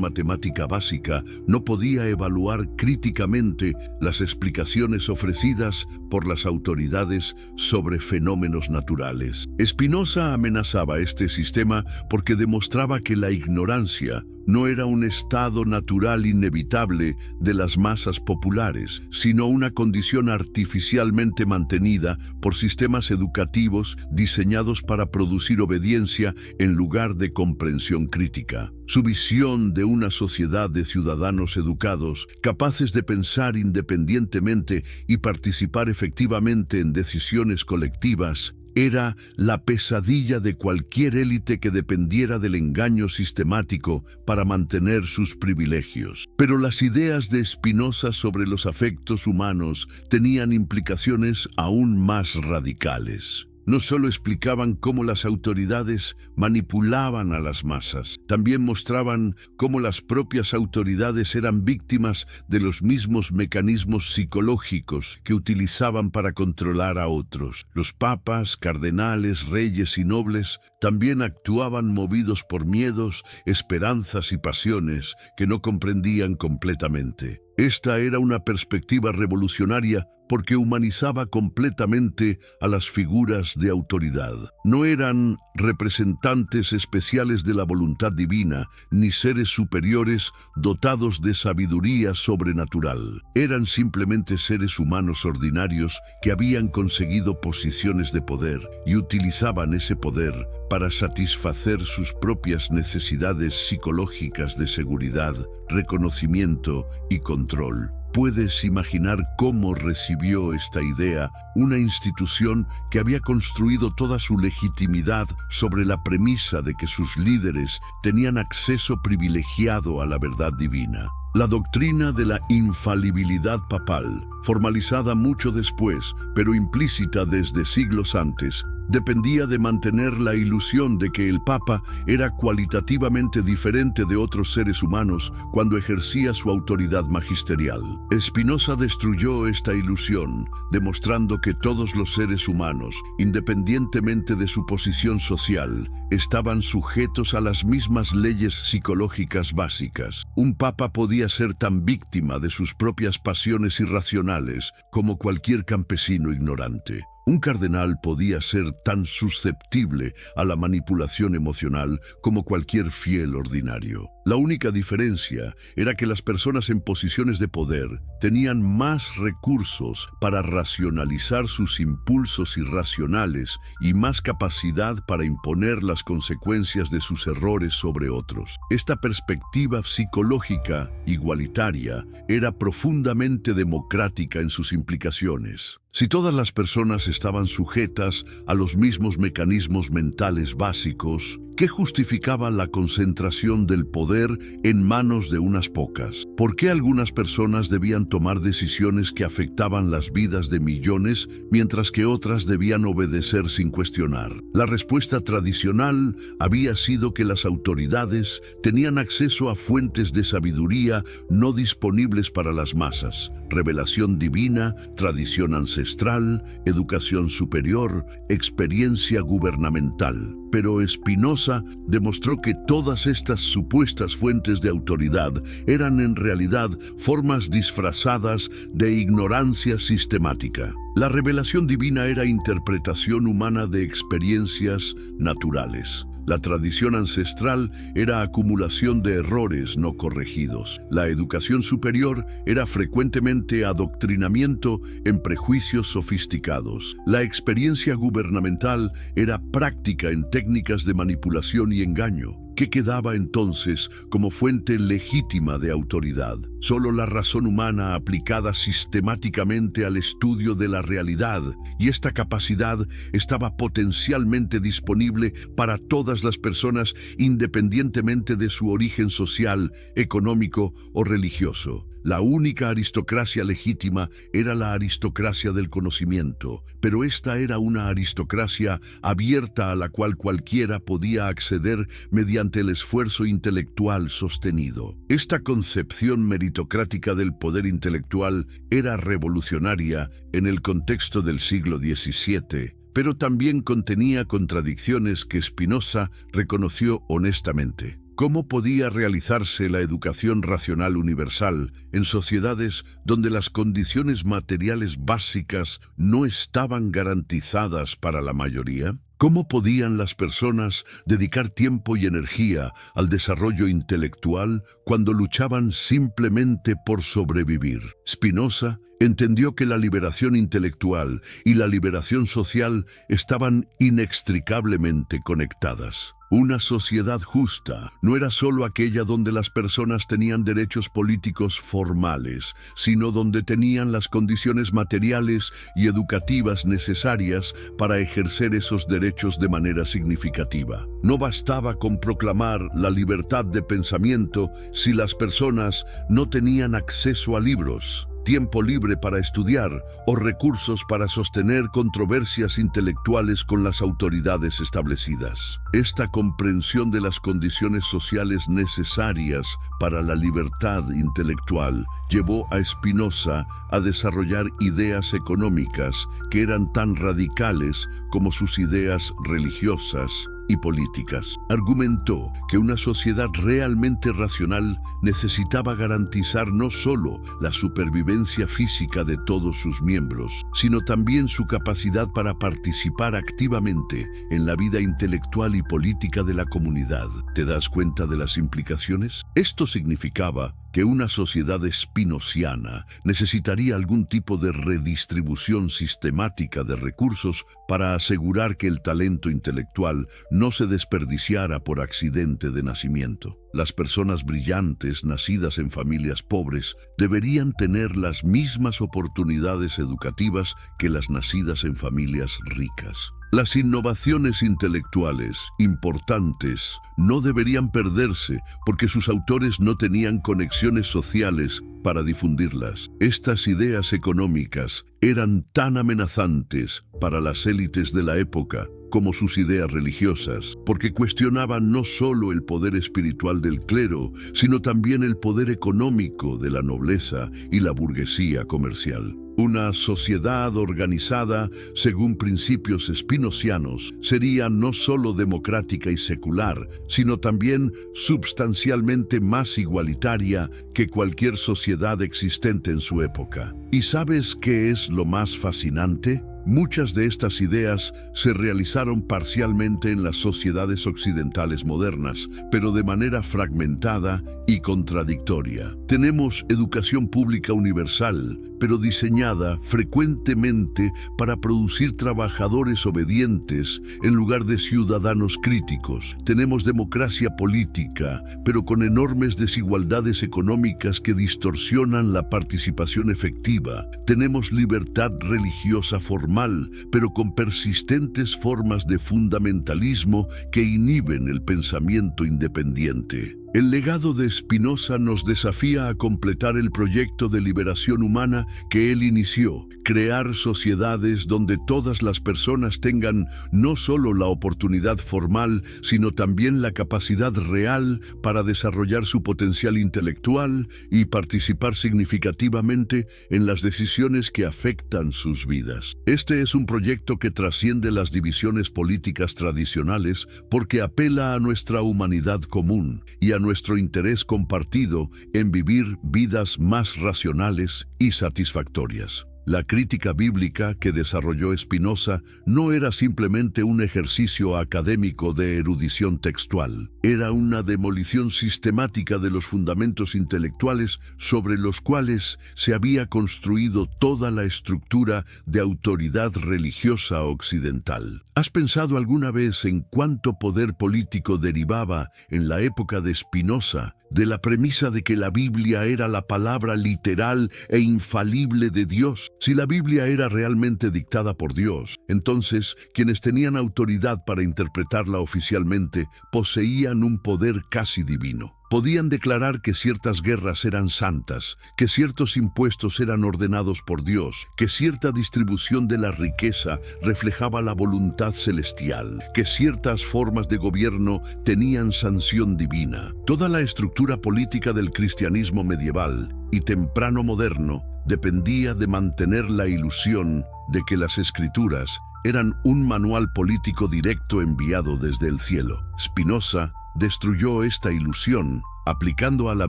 matemática básica no podía evaluar críticamente las explicaciones ofrecidas por las autoridades sobre fenómenos naturales. Spinoza amenazaba este sistema porque demostraba que la ignorancia no era un estado natural inevitable de las masas populares, sino una condición artificialmente mantenida por sistemas educativos diseñados para producir obediencia en lugar de comprensión crítica. Su visión de una sociedad de ciudadanos educados, capaces de pensar independientemente y participar efectivamente en decisiones colectivas, era la pesadilla de cualquier élite que dependiera del engaño sistemático para mantener sus privilegios. Pero las ideas de Spinoza sobre los afectos humanos tenían implicaciones aún más radicales. No solo explicaban cómo las autoridades manipulaban a las masas, también mostraban cómo las propias autoridades eran víctimas de los mismos mecanismos psicológicos que utilizaban para controlar a otros. Los papas, cardenales, reyes y nobles también actuaban movidos por miedos, esperanzas y pasiones que no comprendían completamente. Esta era una perspectiva revolucionaria porque humanizaba completamente a las figuras de autoridad. No eran representantes especiales de la voluntad divina, ni seres superiores dotados de sabiduría sobrenatural. Eran simplemente seres humanos ordinarios que habían conseguido posiciones de poder y utilizaban ese poder para satisfacer sus propias necesidades psicológicas de seguridad, reconocimiento y control. ¿Puedes imaginar cómo recibió esta idea una institución que había construido toda su legitimidad sobre la premisa de que sus líderes tenían acceso privilegiado a la verdad divina? La doctrina de la infalibilidad papal, formalizada mucho después, pero implícita desde siglos antes, dependía de mantener la ilusión de que el Papa era cualitativamente diferente de otros seres humanos cuando ejercía su autoridad magisterial. Spinoza destruyó esta ilusión, demostrando que todos los seres humanos, independientemente de su posición social, estaban sujetos a las mismas leyes psicológicas básicas. Un papa podía ser tan víctima de sus propias pasiones irracionales como cualquier campesino ignorante. Un cardenal podía ser tan susceptible a la manipulación emocional como cualquier fiel ordinario. La única diferencia era que las personas en posiciones de poder tenían más recursos para racionalizar sus impulsos irracionales y más capacidad para imponer las consecuencias de sus errores sobre otros. Esta perspectiva psicológica igualitaria era profundamente democrática en sus implicaciones. Si todas las personas estaban sujetas a los mismos mecanismos mentales básicos, ¿qué justificaba la concentración del poder en manos de unas pocas? ¿Por qué algunas personas debían tomar decisiones que afectaban las vidas de millones, mientras que otras debían obedecer sin cuestionar? La respuesta tradicional había sido que las autoridades tenían acceso a fuentes de sabiduría no disponibles para las masas: revelación divina, tradición ancestral, educación superior, experiencia gubernamental. Pero Spinoza demostró que todas estas supuestas fuentes de autoridad eran en realidad formas disfrazadas de ignorancia sistemática. La revelación divina era interpretación humana de experiencias naturales. La tradición ancestral era acumulación de errores no corregidos. La educación superior era frecuentemente adoctrinamiento en prejuicios sofisticados. La experiencia gubernamental era práctica en técnicas de manipulación y engaño. ¿Qué quedaba entonces como fuente legítima de autoridad? Solo la razón humana aplicada sistemáticamente al estudio de la realidad, y esta capacidad estaba potencialmente disponible para todas las personas independientemente de su origen social, económico o religioso. La única aristocracia legítima era la aristocracia del conocimiento, pero esta era una aristocracia abierta a la cual cualquiera podía acceder mediante el esfuerzo intelectual sostenido. Esta concepción meritocrática del poder intelectual era revolucionaria en el contexto del siglo XVII, pero también contenía contradicciones que Spinoza reconoció honestamente. ¿Cómo podía realizarse la educación racional universal en sociedades donde las condiciones materiales básicas no estaban garantizadas para la mayoría? ¿Cómo podían las personas dedicar tiempo y energía al desarrollo intelectual cuando luchaban simplemente por sobrevivir? Spinoza entendió que la liberación intelectual y la liberación social estaban inextricablemente conectadas. Una sociedad justa no era solo aquella donde las personas tenían derechos políticos formales, sino donde tenían las condiciones materiales y educativas necesarias para ejercer esos derechos de manera significativa. No bastaba con proclamar la libertad de pensamiento si las personas no tenían acceso a libros, tiempo libre para estudiar o recursos para sostener controversias intelectuales con las autoridades establecidas. Esta comprensión de las condiciones sociales necesarias para la libertad intelectual llevó a Spinoza a desarrollar ideas económicas que eran tan radicales como sus ideas religiosas y políticas. Argumentó que una sociedad realmente racional necesitaba garantizar no solo la supervivencia física de todos sus miembros, sino también su capacidad para participar activamente en la vida intelectual y política de la comunidad. ¿Te das cuenta de las implicaciones? Esto significaba que una sociedad spinoziana necesitaría algún tipo de redistribución sistemática de recursos para asegurar que el talento intelectual no se desperdiciara por accidente de nacimiento. Las personas brillantes nacidas en familias pobres deberían tener las mismas oportunidades educativas que las nacidas en familias ricas. Las innovaciones intelectuales importantes no deberían perderse porque sus autores no tenían conexiones sociales para difundirlas. Estas ideas económicas eran tan amenazantes para las élites de la época como sus ideas religiosas, porque cuestionaban no solo el poder espiritual del clero, sino también el poder económico de la nobleza y la burguesía comercial. Una sociedad organizada según principios spinozianos sería no solo democrática y secular, sino también substancialmente más igualitaria que cualquier sociedad existente en su época. ¿Y sabes qué es lo más fascinante? Muchas de estas ideas se realizaron parcialmente en las sociedades occidentales modernas, pero de manera fragmentada y contradictoria. Tenemos educación pública universal, pero diseñada frecuentemente para producir trabajadores obedientes en lugar de ciudadanos críticos. Tenemos democracia política, pero con enormes desigualdades económicas que distorsionan la participación efectiva. Tenemos libertad religiosa formal, pero con persistentes formas de fundamentalismo que inhiben el pensamiento independiente. El legado de Spinoza nos desafía a completar el proyecto de liberación humana que él inició, crear sociedades donde todas las personas tengan no solo la oportunidad formal, sino también la capacidad real para desarrollar su potencial intelectual y participar significativamente en las decisiones que afectan sus vidas. Este es un proyecto que trasciende las divisiones políticas tradicionales porque apela a nuestra humanidad común y a nuestro interés compartido en vivir vidas más racionales y satisfactorias. La crítica bíblica que desarrolló Spinoza no era simplemente un ejercicio académico de erudición textual, era una demolición sistemática de los fundamentos intelectuales sobre los cuales se había construido toda la estructura de autoridad religiosa occidental. ¿Has pensado alguna vez en cuánto poder político derivaba en la época de Spinoza de la premisa de que la Biblia era la palabra literal e infalible de Dios? Si la Biblia era realmente dictada por Dios, entonces quienes tenían autoridad para interpretarla oficialmente poseían un poder casi divino. Podían declarar que ciertas guerras eran santas, que ciertos impuestos eran ordenados por Dios, que cierta distribución de la riqueza reflejaba la voluntad celestial, que ciertas formas de gobierno tenían sanción divina. Toda la estructura política del cristianismo medieval y temprano moderno dependía de mantener la ilusión de que las Escrituras eran un manual político directo enviado desde el cielo. Spinoza destruyó esta ilusión, aplicando a la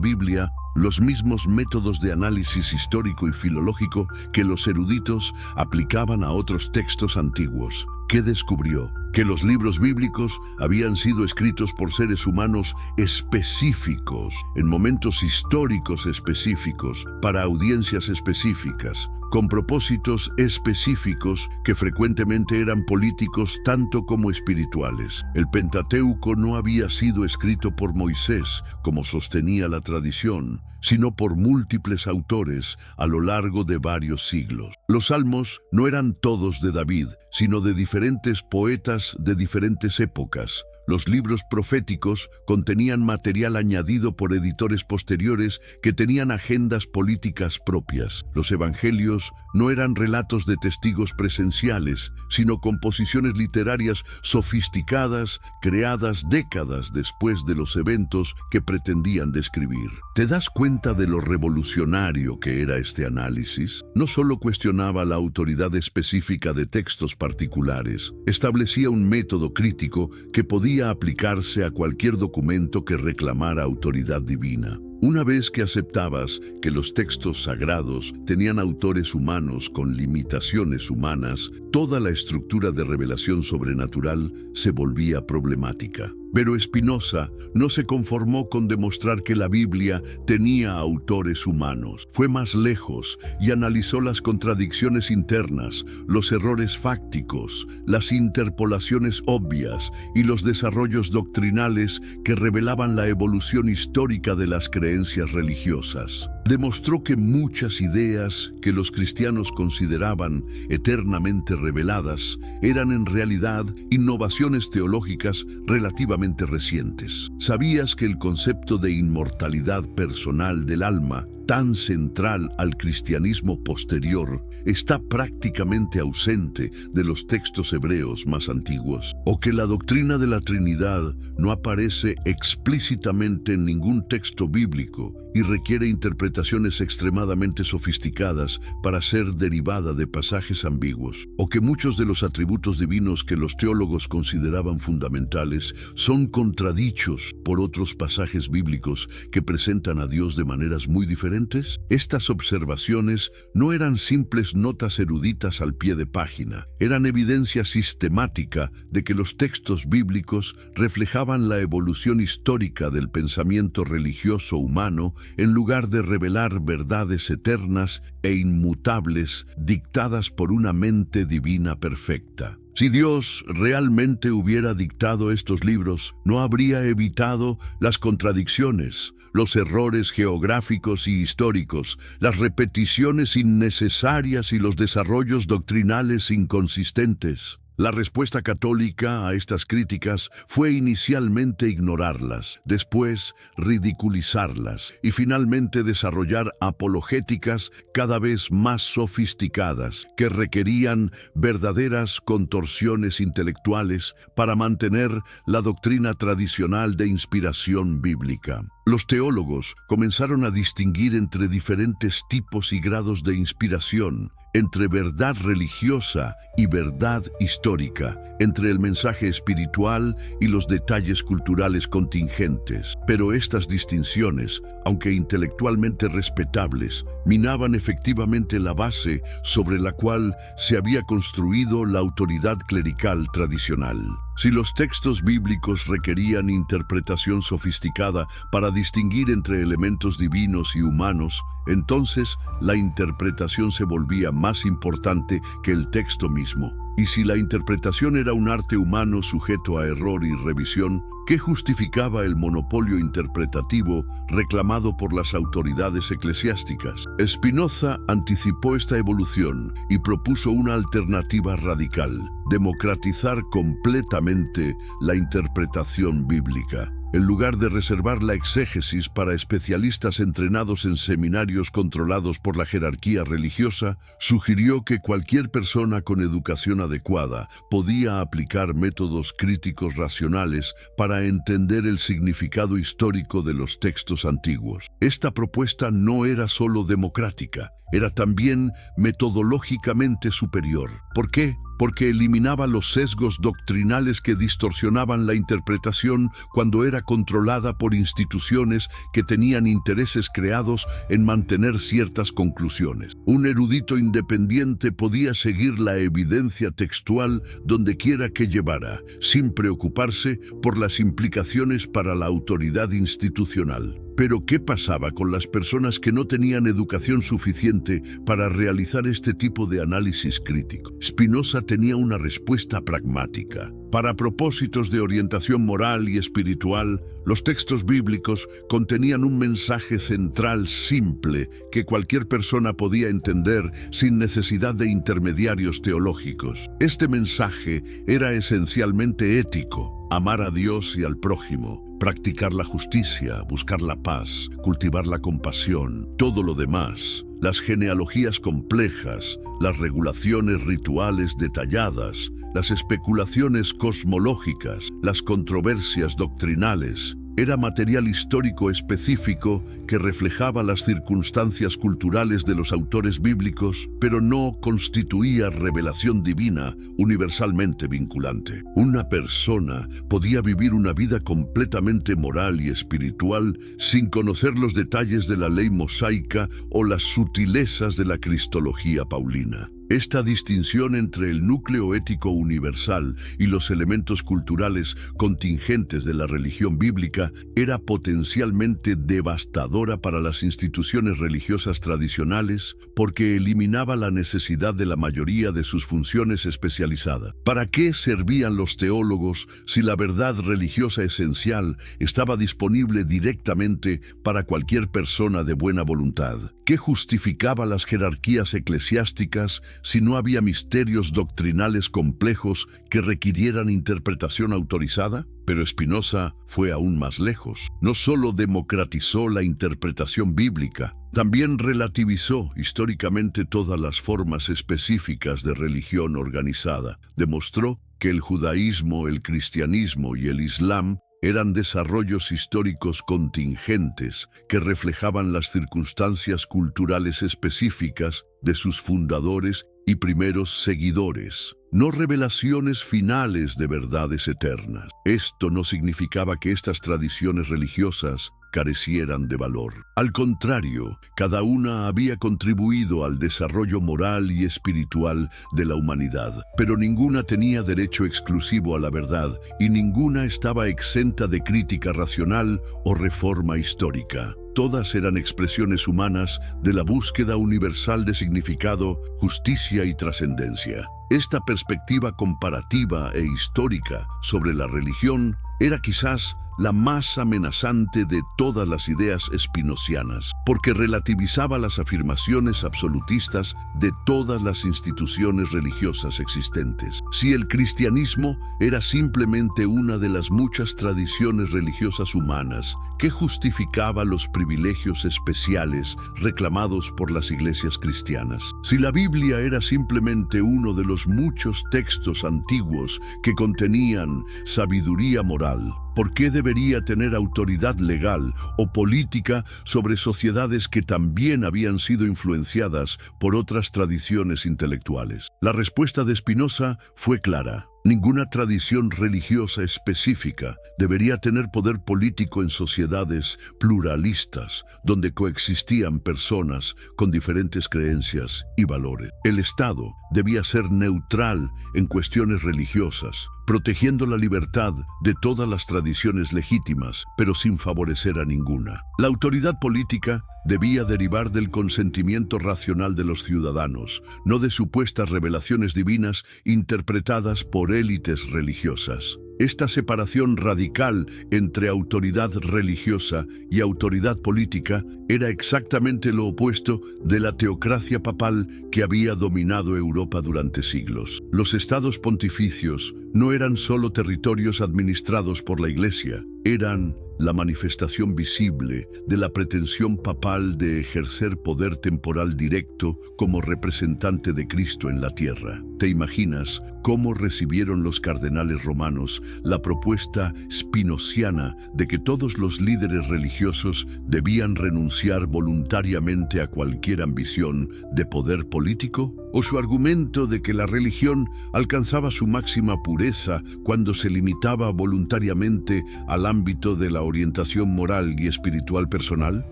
Biblia los mismos métodos de análisis histórico y filológico que los eruditos aplicaban a otros textos antiguos. ¿Qué descubrió? Que los libros bíblicos habían sido escritos por seres humanos específicos, en momentos históricos específicos, para audiencias específicas, con propósitos específicos que frecuentemente eran políticos tanto como espirituales. El Pentateuco no había sido escrito por Moisés, como sostenía la tradición, sino por múltiples autores a lo largo de varios siglos. Los salmos no eran todos de David, sino de diferentes poetas de diferentes épocas. Los libros proféticos contenían material añadido por editores posteriores que tenían agendas políticas propias. Los evangelios no eran relatos de testigos presenciales, sino composiciones literarias sofisticadas, creadas décadas después de los eventos que pretendían describir. ¿Te das cuenta de lo revolucionario que era este análisis? No solo cuestionaba la autoridad específica de textos particulares, establecía un método crítico que podía aplicarse a cualquier documento que reclamara autoridad divina. Una vez que aceptabas que los textos sagrados tenían autores humanos con limitaciones humanas, toda la estructura de revelación sobrenatural se volvía problemática. Pero Spinoza no se conformó con demostrar que la Biblia tenía autores humanos. Fue más lejos y analizó las contradicciones internas, los errores fácticos, las interpolaciones obvias y los desarrollos doctrinales que revelaban la evolución histórica de las creencias religiosas. Demostró que muchas ideas que los cristianos consideraban eternamente reveladas eran en realidad innovaciones teológicas relativamente recientes. ¿Sabías que el concepto de inmortalidad personal del alma, tan central al cristianismo posterior, está prácticamente ausente de los textos hebreos más antiguos? ¿O que la doctrina de la Trinidad no aparece explícitamente en ningún texto bíblico y requiere interpretaciones extremadamente sofisticadas para ser derivada de pasajes ambiguos? ¿O que muchos de los atributos divinos que los teólogos consideraban fundamentales son contradichos por otros pasajes bíblicos que presentan a Dios de maneras muy diferentes? diferentes? Estas observaciones no eran simples notas eruditas al pie de página, eran evidencia sistemática de que los textos bíblicos reflejaban la evolución histórica del pensamiento religioso humano en lugar de revelar verdades eternas e inmutables dictadas por una mente divina perfecta. Si Dios realmente hubiera dictado estos libros, no habría evitado las contradicciones, los errores geográficos y históricos, las repeticiones innecesarias y los desarrollos doctrinales inconsistentes. La respuesta católica a estas críticas fue inicialmente ignorarlas, después ridiculizarlas y finalmente desarrollar apologéticas cada vez más sofisticadas que requerían verdaderas contorsiones intelectuales para mantener la doctrina tradicional de inspiración bíblica. Los teólogos comenzaron a distinguir entre diferentes tipos y grados de inspiración, entre verdad religiosa y verdad histórica, entre el mensaje espiritual y los detalles culturales contingentes. Pero estas distinciones, aunque intelectualmente respetables, minaban efectivamente la base sobre la cual se había construido la autoridad clerical tradicional. Si los textos bíblicos requerían interpretación sofisticada para distinguir entre elementos divinos y humanos, entonces la interpretación se volvía más importante que el texto mismo. Y si la interpretación era un arte humano sujeto a error y revisión, ¿qué justificaba el monopolio interpretativo reclamado por las autoridades eclesiásticas? Spinoza anticipó esta evolución y propuso una alternativa radical: democratizar completamente la interpretación bíblica. En lugar de reservar la exégesis para especialistas entrenados en seminarios controlados por la jerarquía religiosa, sugirió que cualquier persona con educación adecuada podía aplicar métodos críticos racionales para entender el significado histórico de los textos antiguos. Esta propuesta no era solo democrática, era también metodológicamente superior. ¿Por qué? Porque eliminaba los sesgos doctrinales que distorsionaban la interpretación cuando era controlada por instituciones que tenían intereses creados en mantener ciertas conclusiones. Un erudito independiente podía seguir la evidencia textual donde quiera que llevara, sin preocuparse por las implicaciones para la autoridad institucional. Pero ¿qué pasaba con las personas que no tenían educación suficiente para realizar este tipo de análisis crítico? Spinoza tenía una respuesta pragmática. Para propósitos de orientación moral y espiritual, los textos bíblicos contenían un mensaje central simple que cualquier persona podía entender sin necesidad de intermediarios teológicos. Este mensaje era esencialmente ético: amar a Dios y al prójimo, practicar la justicia, buscar la paz, cultivar la compasión. Todo lo demás, las genealogías complejas, las regulaciones rituales detalladas, las especulaciones cosmológicas, las controversias doctrinales, era material histórico específico que reflejaba las circunstancias culturales de los autores bíblicos, pero no constituía revelación divina universalmente vinculante. Una persona podía vivir una vida completamente moral y espiritual sin conocer los detalles de la ley mosaica o las sutilezas de la cristología paulina. Esta distinción entre el núcleo ético universal y los elementos culturales contingentes de la religión bíblica era potencialmente devastadora para las instituciones religiosas tradicionales porque eliminaba la necesidad de la mayoría de sus funciones especializadas. ¿Para qué servían los teólogos si la verdad religiosa esencial estaba disponible directamente para cualquier persona de buena voluntad? ¿Qué justificaba las jerarquías eclesiásticas si no había misterios doctrinales complejos que requirieran interpretación autorizada? Pero Spinoza fue aún más lejos. No solo democratizó la interpretación bíblica, también relativizó históricamente todas las formas específicas de religión organizada. Demostró que el judaísmo, el cristianismo y el islam eran desarrollos históricos contingentes que reflejaban las circunstancias culturales específicas de sus fundadores y primeros seguidores, no revelaciones finales de verdades eternas. Esto no significaba que estas tradiciones religiosas carecieran de valor. Al contrario, cada una había contribuido al desarrollo moral y espiritual de la humanidad, pero ninguna tenía derecho exclusivo a la verdad y ninguna estaba exenta de crítica racional o reforma histórica. Todas eran expresiones humanas de la búsqueda universal de significado, justicia y trascendencia. Esta perspectiva comparativa e histórica sobre la religión era quizás la más amenazante de todas las ideas espinocianas, porque relativizaba las afirmaciones absolutistas de todas las instituciones religiosas existentes. Si el cristianismo era simplemente una de las muchas tradiciones religiosas humanas que justificaba los privilegios especiales reclamados por las iglesias cristianas, si la Biblia era simplemente uno de los muchos textos antiguos que contenían sabiduría moral, ¿por qué debería tener autoridad legal o política sobre sociedades que también habían sido influenciadas por otras tradiciones intelectuales? La respuesta de Spinoza fue clara. Ninguna tradición religiosa específica debería tener poder político en sociedades pluralistas, donde coexistían personas con diferentes creencias y valores. El Estado debía ser neutral en cuestiones religiosas, protegiendo la libertad de todas las tradiciones legítimas, pero sin favorecer a ninguna. La autoridad política debía derivar del consentimiento racional de los ciudadanos, no de supuestas revelaciones divinas interpretadas por élites religiosas. Esta separación radical entre autoridad religiosa y autoridad política era exactamente lo opuesto de la teocracia papal que había dominado Europa durante siglos. Los estados pontificios no eran solo territorios administrados por la Iglesia, eran la manifestación visible de la pretensión papal de ejercer poder temporal directo como representante de Cristo en la tierra. ¿Te imaginas cómo recibieron los cardenales romanos la propuesta spinociana de que todos los líderes religiosos debían renunciar voluntariamente a cualquier ambición de poder político? ¿O su argumento de que la religión alcanzaba su máxima pureza cuando se limitaba voluntariamente al ámbito de la orientación moral y espiritual personal?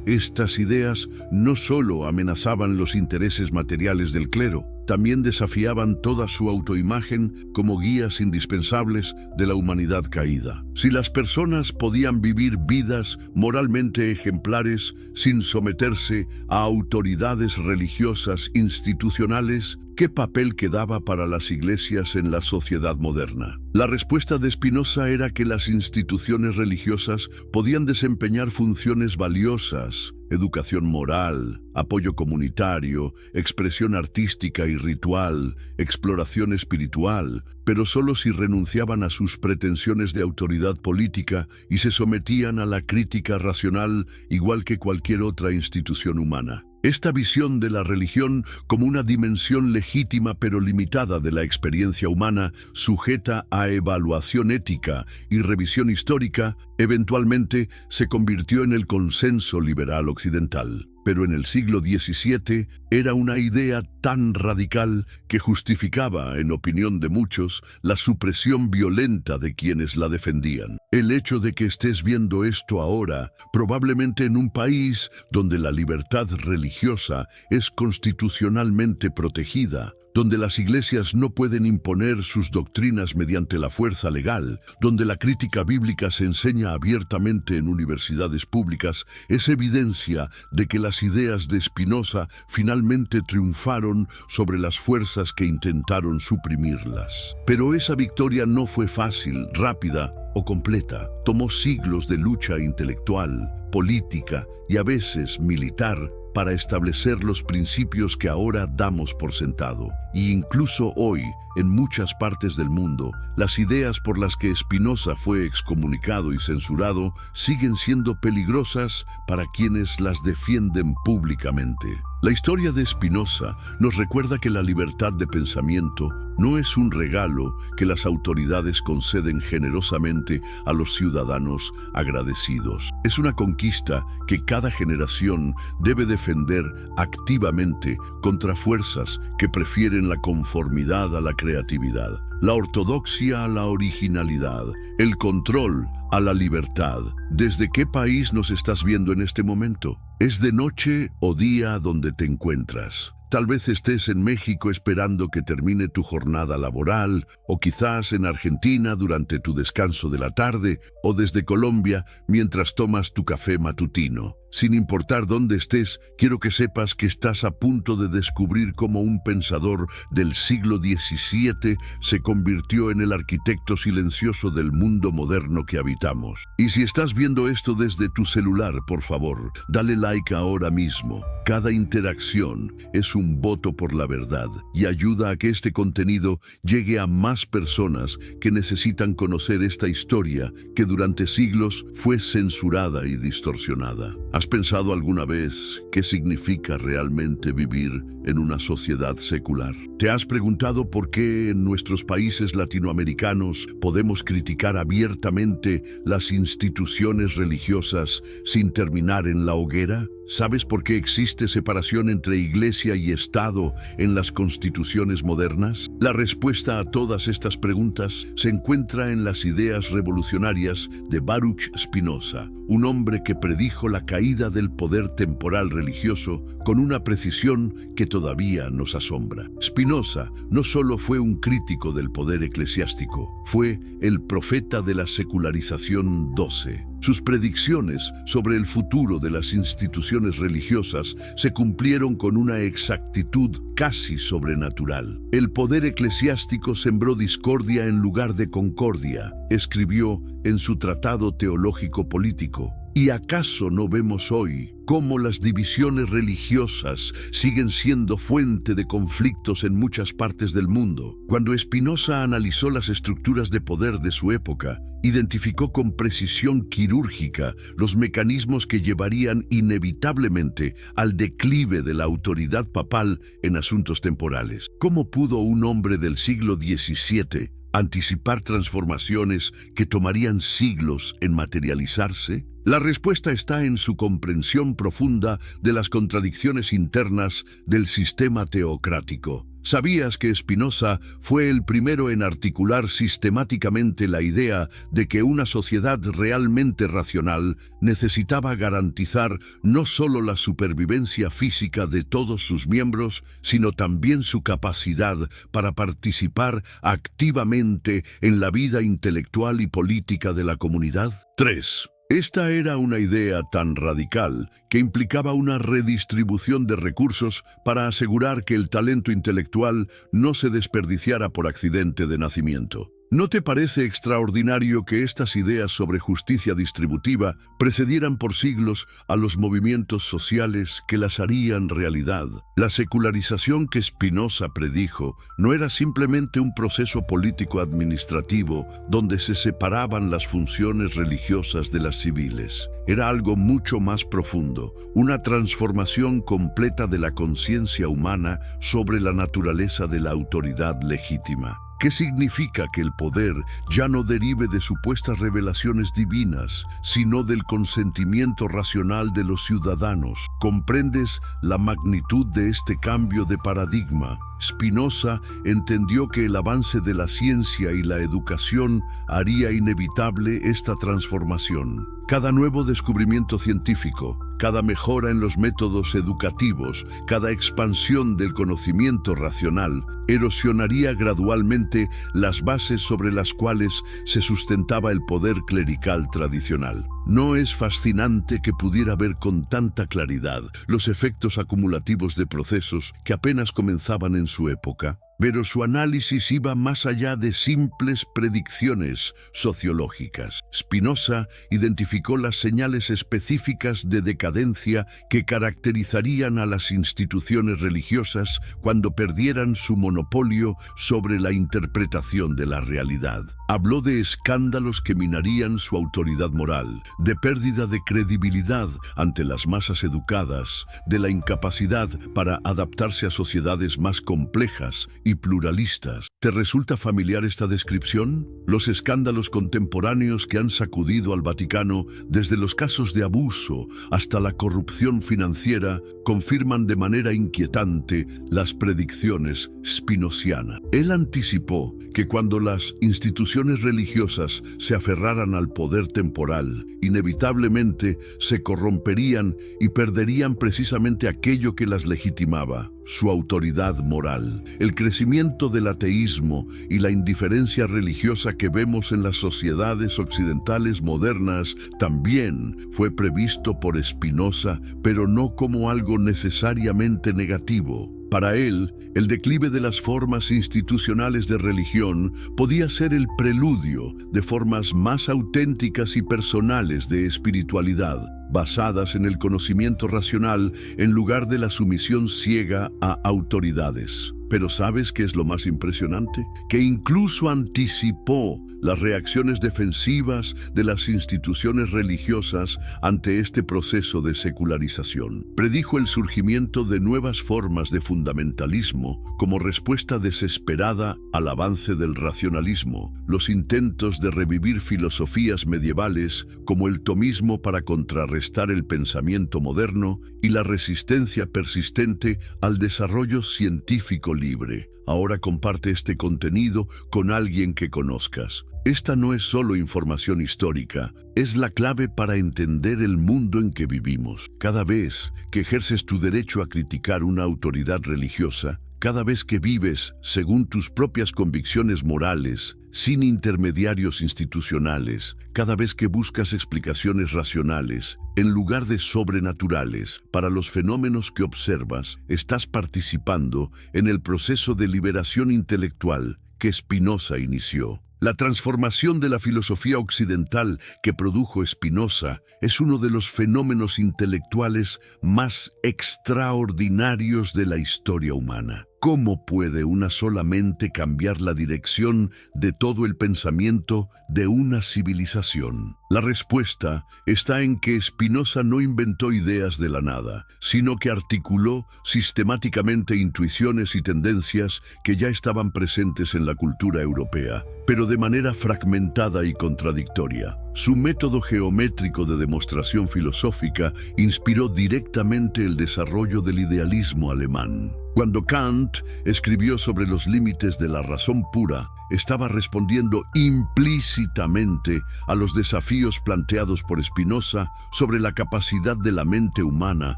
Estas ideas no solo amenazaban los intereses materiales del clero, también desafiaban toda su autoimagen como guías indispensables de la humanidad caída. Si las personas podían vivir vidas moralmente ejemplares sin someterse a autoridades religiosas institucionales, ¿qué papel quedaba para las iglesias en la sociedad moderna? La respuesta de Spinoza era que las instituciones religiosas podían desempeñar funciones valiosas: educación moral, apoyo comunitario, expresión artística y ritual, exploración espiritual, pero solo si renunciaban a sus pretensiones de autoridad política y se sometían a la crítica racional igual que cualquier otra institución humana. Esta visión de la religión como una dimensión legítima pero limitada de la experiencia humana, sujeta a evaluación ética y revisión histórica, eventualmente se convirtió en el consenso liberal occidental. Pero en el siglo XVII era una idea tan radical que justificaba, en opinión de muchos, la supresión violenta de quienes la defendían. El hecho de que estés viendo esto ahora, probablemente en un país donde la libertad religiosa es constitucionalmente protegida, donde las iglesias no pueden imponer sus doctrinas mediante la fuerza legal, donde la crítica bíblica se enseña abiertamente en universidades públicas, es evidencia de que las ideas de Spinoza finalmente triunfaron sobre las fuerzas que intentaron suprimirlas. Pero esa victoria no fue fácil, rápida o completa. Tomó siglos de lucha intelectual, política y a veces militar para establecer los principios que ahora damos por sentado. Y incluso hoy, en muchas partes del mundo, las ideas por las que Spinoza fue excomunicado y censurado siguen siendo peligrosas para quienes las defienden públicamente. La historia de Spinoza nos recuerda que la libertad de pensamiento no es un regalo que las autoridades conceden generosamente a los ciudadanos agradecidos. Es una conquista que cada generación debe defender activamente contra fuerzas que prefieren la conformidad a la creatividad, la ortodoxia a la originalidad, el control a la libertad. ¿Desde qué país nos estás viendo en este momento? ¿Es de noche o día donde te encuentras? Tal vez estés en México esperando que termine tu jornada laboral, o quizás en Argentina durante tu descanso de la tarde, o desde Colombia mientras tomas tu café matutino. Sin importar dónde estés, quiero que sepas que estás a punto de descubrir cómo un pensador del siglo XVII se convirtió en el arquitecto silencioso del mundo moderno que habitamos. Y si estás viendo esto desde tu celular, por favor, dale like ahora mismo. Cada interacción es un voto por la verdad y ayuda a que este contenido llegue a más personas que necesitan conocer esta historia que durante siglos fue censurada y distorsionada. ¿Has pensado alguna vez qué significa realmente vivir en una sociedad secular? ¿Te has preguntado por qué en nuestros países latinoamericanos podemos criticar abiertamente las instituciones religiosas sin terminar en la hoguera? ¿Sabes por qué existe separación entre Iglesia y Estado en las constituciones modernas? La respuesta a todas estas preguntas se encuentra en las ideas revolucionarias de Baruch Spinoza, un hombre que predijo la caída del poder temporal religioso con una precisión que todavía nos asombra. Spinoza no solo fue un crítico del poder eclesiástico, fue el profeta de la secularización 12. Sus predicciones sobre el futuro de las instituciones religiosas se cumplieron con una exactitud casi sobrenatural. El poder eclesiástico sembró discordia en lugar de concordia, escribió en su Tratado Teológico Político. ¿Y acaso no vemos hoy cómo las divisiones religiosas siguen siendo fuente de conflictos en muchas partes del mundo? Cuando Spinoza analizó las estructuras de poder de su época, identificó con precisión quirúrgica los mecanismos que llevarían inevitablemente al declive de la autoridad papal en asuntos temporales. ¿Cómo pudo un hombre del siglo XVII anticipar transformaciones que tomarían siglos en materializarse? La respuesta está en su comprensión profunda de las contradicciones internas del sistema teocrático. ¿Sabías que Spinoza fue el primero en articular sistemáticamente la idea de que una sociedad realmente racional necesitaba garantizar no solo la supervivencia física de todos sus miembros, sino también su capacidad para participar activamente en la vida intelectual y política de la comunidad? 3. Esta era una idea tan radical que implicaba una redistribución de recursos para asegurar que el talento intelectual no se desperdiciara por accidente de nacimiento. ¿No te parece extraordinario que estas ideas sobre justicia distributiva precedieran por siglos a los movimientos sociales que las harían realidad? La secularización que Spinoza predijo no era simplemente un proceso político-administrativo donde se separaban las funciones religiosas de las civiles. Era algo mucho más profundo, una transformación completa de la conciencia humana sobre la naturaleza de la autoridad legítima. ¿Qué significa que el poder ya no derive de supuestas revelaciones divinas, sino del consentimiento racional de los ciudadanos? ¿Comprendes la magnitud de este cambio de paradigma? Spinoza entendió que el avance de la ciencia y la educación haría inevitable esta transformación. Cada nuevo descubrimiento científico, cada mejora en los métodos educativos, cada expansión del conocimiento racional, erosionaría gradualmente las bases sobre las cuales se sustentaba el poder clerical tradicional. ¿No es fascinante que pudiera ver con tanta claridad los efectos acumulativos de procesos que apenas comenzaban en su época? Pero su análisis iba más allá de simples predicciones sociológicas. Spinoza identificó las señales específicas de decadencia que caracterizarían a las instituciones religiosas cuando perdieran su monopolio monopolio sobre la interpretación de la realidad. Habló de escándalos que minarían su autoridad moral, de pérdida de credibilidad ante las masas educadas, de la incapacidad para adaptarse a sociedades más complejas y pluralistas. ¿Te resulta familiar esta descripción? Los escándalos contemporáneos que han sacudido al Vaticano, desde los casos de abuso hasta la corrupción financiera, confirman de manera inquietante las predicciones spinozianas. Él anticipó que cuando las instituciones religiosas se aferraran al poder temporal, inevitablemente se corromperían y perderían precisamente aquello que las legitimaba: su autoridad moral. El crecimiento del ateísmo y la indiferencia religiosa que vemos en las sociedades occidentales modernas también fue previsto por Spinoza, pero no como algo necesariamente negativo. Para él, el declive de las formas institucionales de religión podía ser el preludio de formas más auténticas y personales de espiritualidad, basadas en el conocimiento racional en lugar de la sumisión ciega a autoridades. Pero ¿sabes qué es lo más impresionante? Que incluso anticipó las reacciones defensivas de las instituciones religiosas ante este proceso de secularización. Predijo el surgimiento de nuevas formas de fundamentalismo como respuesta desesperada al avance del racionalismo, los intentos de revivir filosofías medievales como el tomismo para contrarrestar el pensamiento moderno y la resistencia persistente al desarrollo científico libre. Ahora comparte este contenido con alguien que conozcas. Esta no es solo información histórica, es la clave para entender el mundo en que vivimos. Cada vez que ejerces tu derecho a criticar una autoridad religiosa, cada vez que vives según tus propias convicciones morales, sin intermediarios institucionales, cada vez que buscas explicaciones racionales, en lugar de sobrenaturales, para los fenómenos que observas, estás participando en el proceso de liberación intelectual que Spinoza inició. La transformación de la filosofía occidental que produjo Spinoza es uno de los fenómenos intelectuales más extraordinarios de la historia humana. ¿Cómo puede una sola mente cambiar la dirección de todo el pensamiento de una civilización? La respuesta está en que Spinoza no inventó ideas de la nada, sino que articuló sistemáticamente intuiciones y tendencias que ya estaban presentes en la cultura europea, pero de manera fragmentada y contradictoria. Su método geométrico de demostración filosófica inspiró directamente el desarrollo del idealismo alemán. Cuando Kant escribió sobre los límites de la razón pura, estaba respondiendo implícitamente a los desafíos planteados por Spinoza sobre la capacidad de la mente humana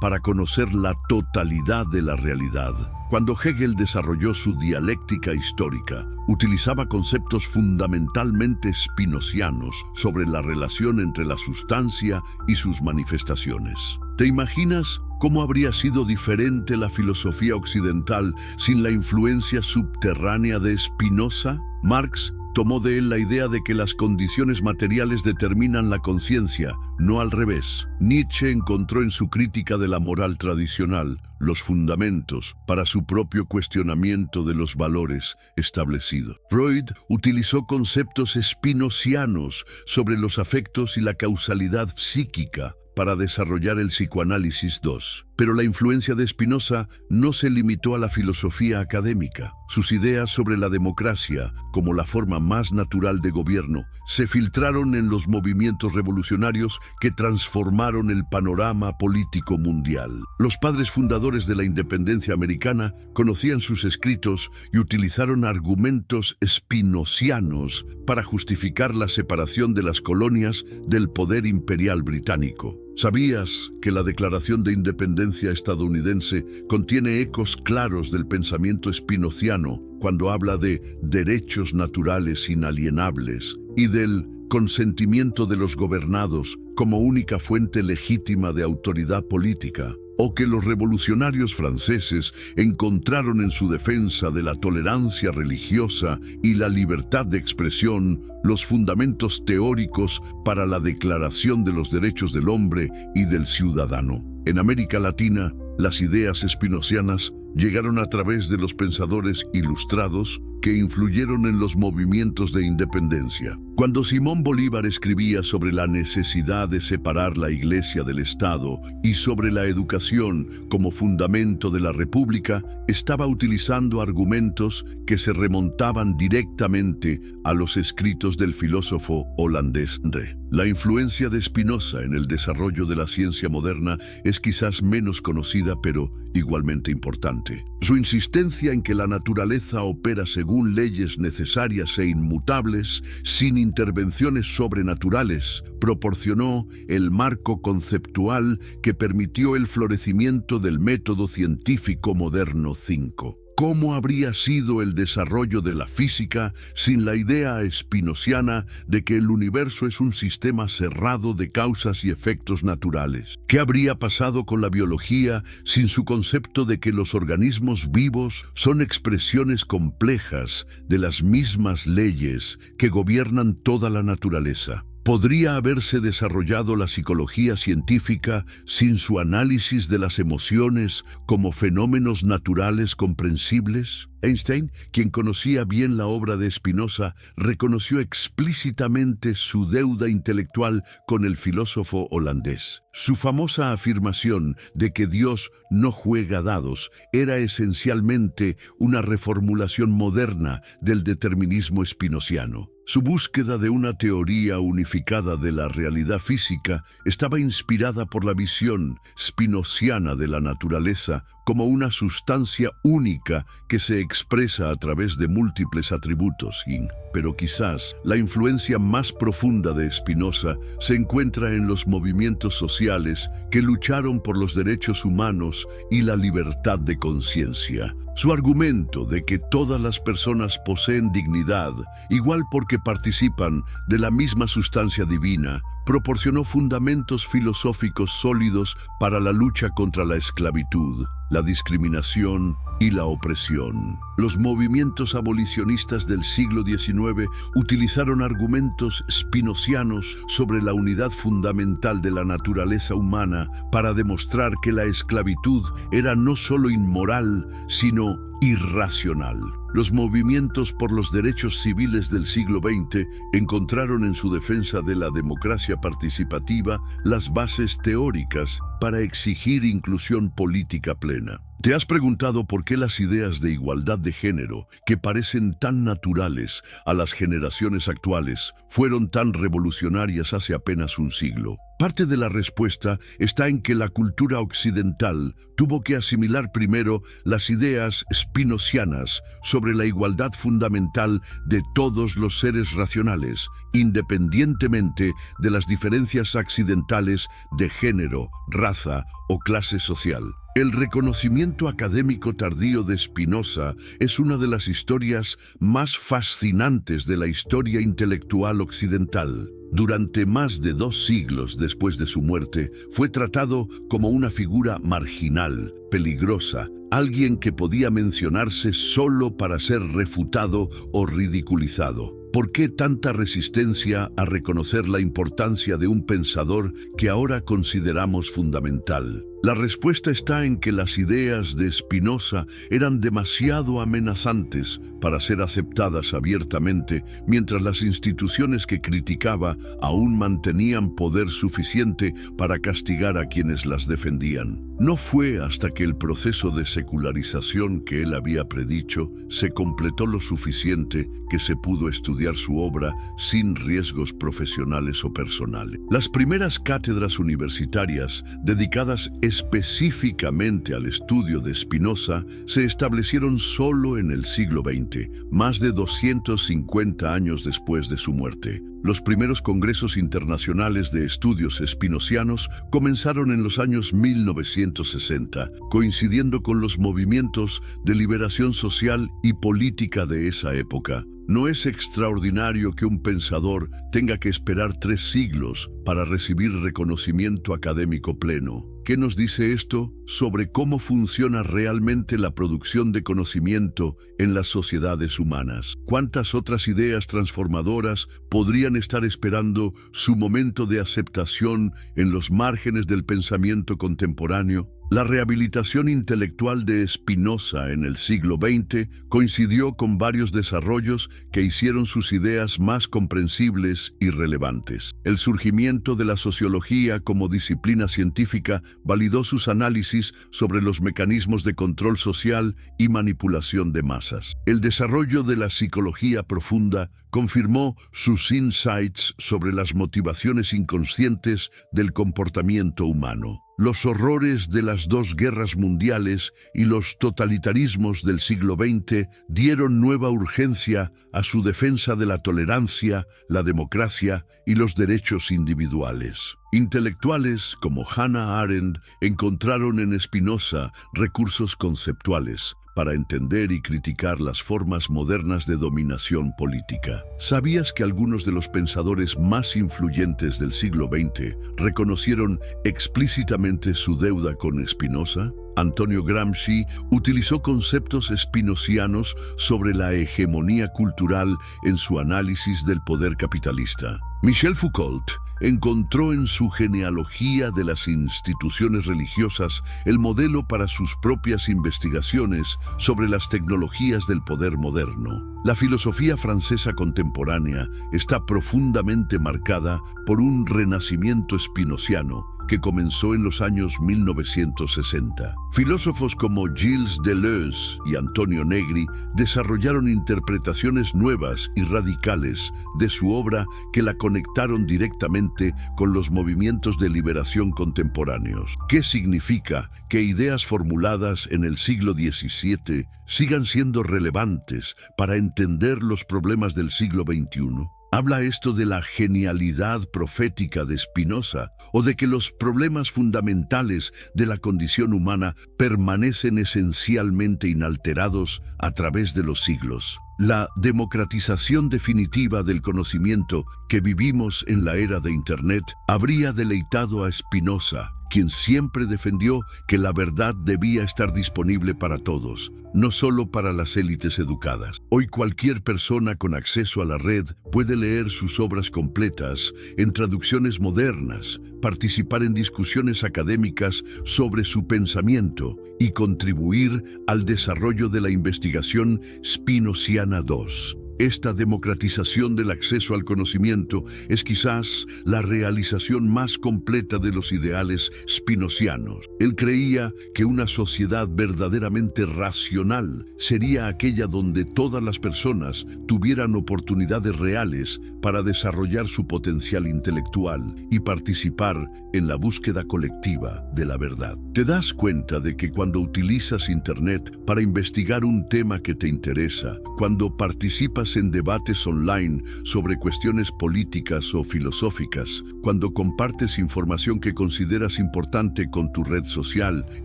para conocer la totalidad de la realidad. Cuando Hegel desarrolló su dialéctica histórica, utilizaba conceptos fundamentalmente spinozianos sobre la relación entre la sustancia y sus manifestaciones. ¿Te imaginas cómo habría sido diferente la filosofía occidental sin la influencia subterránea de Spinoza? Marx tomó de él la idea de que las condiciones materiales determinan la conciencia, no al revés. Nietzsche encontró en su crítica de la moral tradicional los fundamentos para su propio cuestionamiento de los valores establecidos. Freud utilizó conceptos spinozianos sobre los afectos y la causalidad psíquica para desarrollar el psicoanálisis II. Pero la influencia de Spinoza no se limitó a la filosofía académica. Sus ideas sobre la democracia, como la forma más natural de gobierno, se filtraron en los movimientos revolucionarios que transformaron el panorama político mundial. Los padres fundadores de la independencia americana conocían sus escritos y utilizaron argumentos spinozianos para justificar la separación de las colonias del poder imperial británico. ¿Sabías que la Declaración de Independencia estadounidense contiene ecos claros del pensamiento spinoziano cuando habla de derechos naturales inalienables y del consentimiento de los gobernados como única fuente legítima de autoridad política? ¿O que los revolucionarios franceses encontraron en su defensa de la tolerancia religiosa y la libertad de expresión los fundamentos teóricos para la Declaración de los Derechos del Hombre y del Ciudadano? En América Latina, las ideas spinozianas llegaron a través de los pensadores ilustrados que influyeron en los movimientos de independencia. Cuando Simón Bolívar escribía sobre la necesidad de separar la Iglesia del Estado y sobre la educación como fundamento de la República, estaba utilizando argumentos que se remontaban directamente a los escritos del filósofo holandés Re. La influencia de Spinoza en el desarrollo de la ciencia moderna es quizás menos conocida, pero igualmente importante. Su insistencia en que la naturaleza opera según leyes necesarias e inmutables, sin intervenciones sobrenaturales, proporcionó el marco conceptual que permitió el florecimiento del método científico moderno 5. ¿Cómo habría sido el desarrollo de la física sin la idea spinociana de que el universo es un sistema cerrado de causas y efectos naturales? ¿Qué habría pasado con la biología sin su concepto de que los organismos vivos son expresiones complejas de las mismas leyes que gobiernan toda la naturaleza? ¿Podría haberse desarrollado la psicología científica sin su análisis de las emociones como fenómenos naturales comprensibles? Einstein, quien conocía bien la obra de Spinoza, reconoció explícitamente su deuda intelectual con el filósofo holandés. Su famosa afirmación de que Dios no juega dados era esencialmente una reformulación moderna del determinismo spinociano. Su búsqueda de una teoría unificada de la realidad física estaba inspirada por la visión spinociana de la naturaleza como una sustancia única que se expresa a través de múltiples atributos. Pero quizás la influencia más profunda de Spinoza se encuentra en los movimientos sociales que lucharon por los derechos humanos y la libertad de conciencia. Su argumento de que todas las personas poseen dignidad, igual porque participan de la misma sustancia divina, proporcionó fundamentos filosóficos sólidos para la lucha contra la esclavitud, la discriminación y la opresión. Los movimientos abolicionistas del siglo XIX utilizaron argumentos spinocianos sobre la unidad fundamental de la naturaleza humana para demostrar que la esclavitud era no solo inmoral, sino irracional. Los movimientos por los derechos civiles del siglo XX encontraron en su defensa de la democracia participativa las bases teóricas para exigir inclusión política plena. ¿Te has preguntado por qué las ideas de igualdad de género, que parecen tan naturales a las generaciones actuales, fueron tan revolucionarias hace apenas un siglo? Parte de la respuesta está en que la cultura occidental tuvo que asimilar primero las ideas spinocianas sobre la igualdad fundamental de todos los seres racionales, independientemente de las diferencias accidentales de género, raza o clase social. El reconocimiento académico tardío de Spinoza es una de las historias más fascinantes de la historia intelectual occidental. Durante más de 2 siglos después de su muerte, fue tratado como una figura marginal, peligrosa, alguien que podía mencionarse solo para ser refutado o ridiculizado. ¿Por qué tanta resistencia a reconocer la importancia de un pensador que ahora consideramos fundamental? La respuesta está en que las ideas de Spinoza eran demasiado amenazantes para ser aceptadas abiertamente, mientras las instituciones que criticaba aún mantenían poder suficiente para castigar a quienes las defendían. No fue hasta que el proceso de secularización que él había predicho se completó lo suficiente que se pudo estudiar su obra sin riesgos profesionales o personales. Las primeras cátedras universitarias dedicadas específicamente al estudio de Spinoza se establecieron solo en el siglo XX, más de 250 años después de su muerte. Los primeros congresos internacionales de estudios spinocianos comenzaron en los años 1960, coincidiendo con los movimientos de liberación social y política de esa época. No es extraordinario que un pensador tenga que esperar 3 siglos para recibir reconocimiento académico pleno. ¿Qué nos dice esto sobre cómo funciona realmente la producción de conocimiento en las sociedades humanas? ¿Cuántas otras ideas transformadoras podrían estar esperando su momento de aceptación en los márgenes del pensamiento contemporáneo? La rehabilitación intelectual de Spinoza en el siglo XX coincidió con varios desarrollos que hicieron sus ideas más comprensibles y relevantes. El surgimiento de la sociología como disciplina científica validó sus análisis sobre los mecanismos de control social y manipulación de masas. El desarrollo de la psicología profunda confirmó sus insights sobre las motivaciones inconscientes del comportamiento humano. Los horrores de las dos guerras mundiales y los totalitarismos del siglo XX dieron nueva urgencia a su defensa de la tolerancia, la democracia y los derechos individuales. Intelectuales como Hannah Arendt encontraron en Spinoza recursos conceptuales para entender y criticar las formas modernas de dominación política. ¿Sabías que algunos de los pensadores más influyentes del siglo XX reconocieron explícitamente su deuda con Spinoza? Antonio Gramsci utilizó conceptos spinozianos sobre la hegemonía cultural en su análisis del poder capitalista. Michel Foucault encontró en su genealogía de las instituciones religiosas el modelo para sus propias investigaciones sobre las tecnologías del poder moderno. La filosofía francesa contemporánea está profundamente marcada por un renacimiento spinoziano que comenzó en los años 1960. Filósofos como Gilles Deleuze y Antonio Negri desarrollaron interpretaciones nuevas y radicales de su obra que la conectaron directamente con los movimientos de liberación contemporáneos. ¿Qué significa que ideas formuladas en el siglo XVII sigan siendo relevantes para entender los problemas del siglo XXI? ¿Habla esto de la genialidad profética de Spinoza o de que los problemas fundamentales de la condición humana permanecen esencialmente inalterados a través de los siglos? La democratización definitiva del conocimiento que vivimos en la era de Internet habría deleitado a Spinoza, quien siempre defendió que la verdad debía estar disponible para todos, no solo para las élites educadas. Hoy cualquier persona con acceso a la red puede leer sus obras completas en traducciones modernas, participar en discusiones académicas sobre su pensamiento y contribuir al desarrollo de la investigación spinoziana II. Esta democratización del acceso al conocimiento es quizás la realización más completa de los ideales spinozianos. Él creía que una sociedad verdaderamente racional sería aquella donde todas las personas tuvieran oportunidades reales para desarrollar su potencial intelectual y participar en la búsqueda colectiva de la verdad. ¿Te das cuenta de que cuando utilizas Internet para investigar un tema que te interesa, cuando participas en debates online sobre cuestiones políticas o filosóficas, cuando compartes información que consideras importante con tu red social,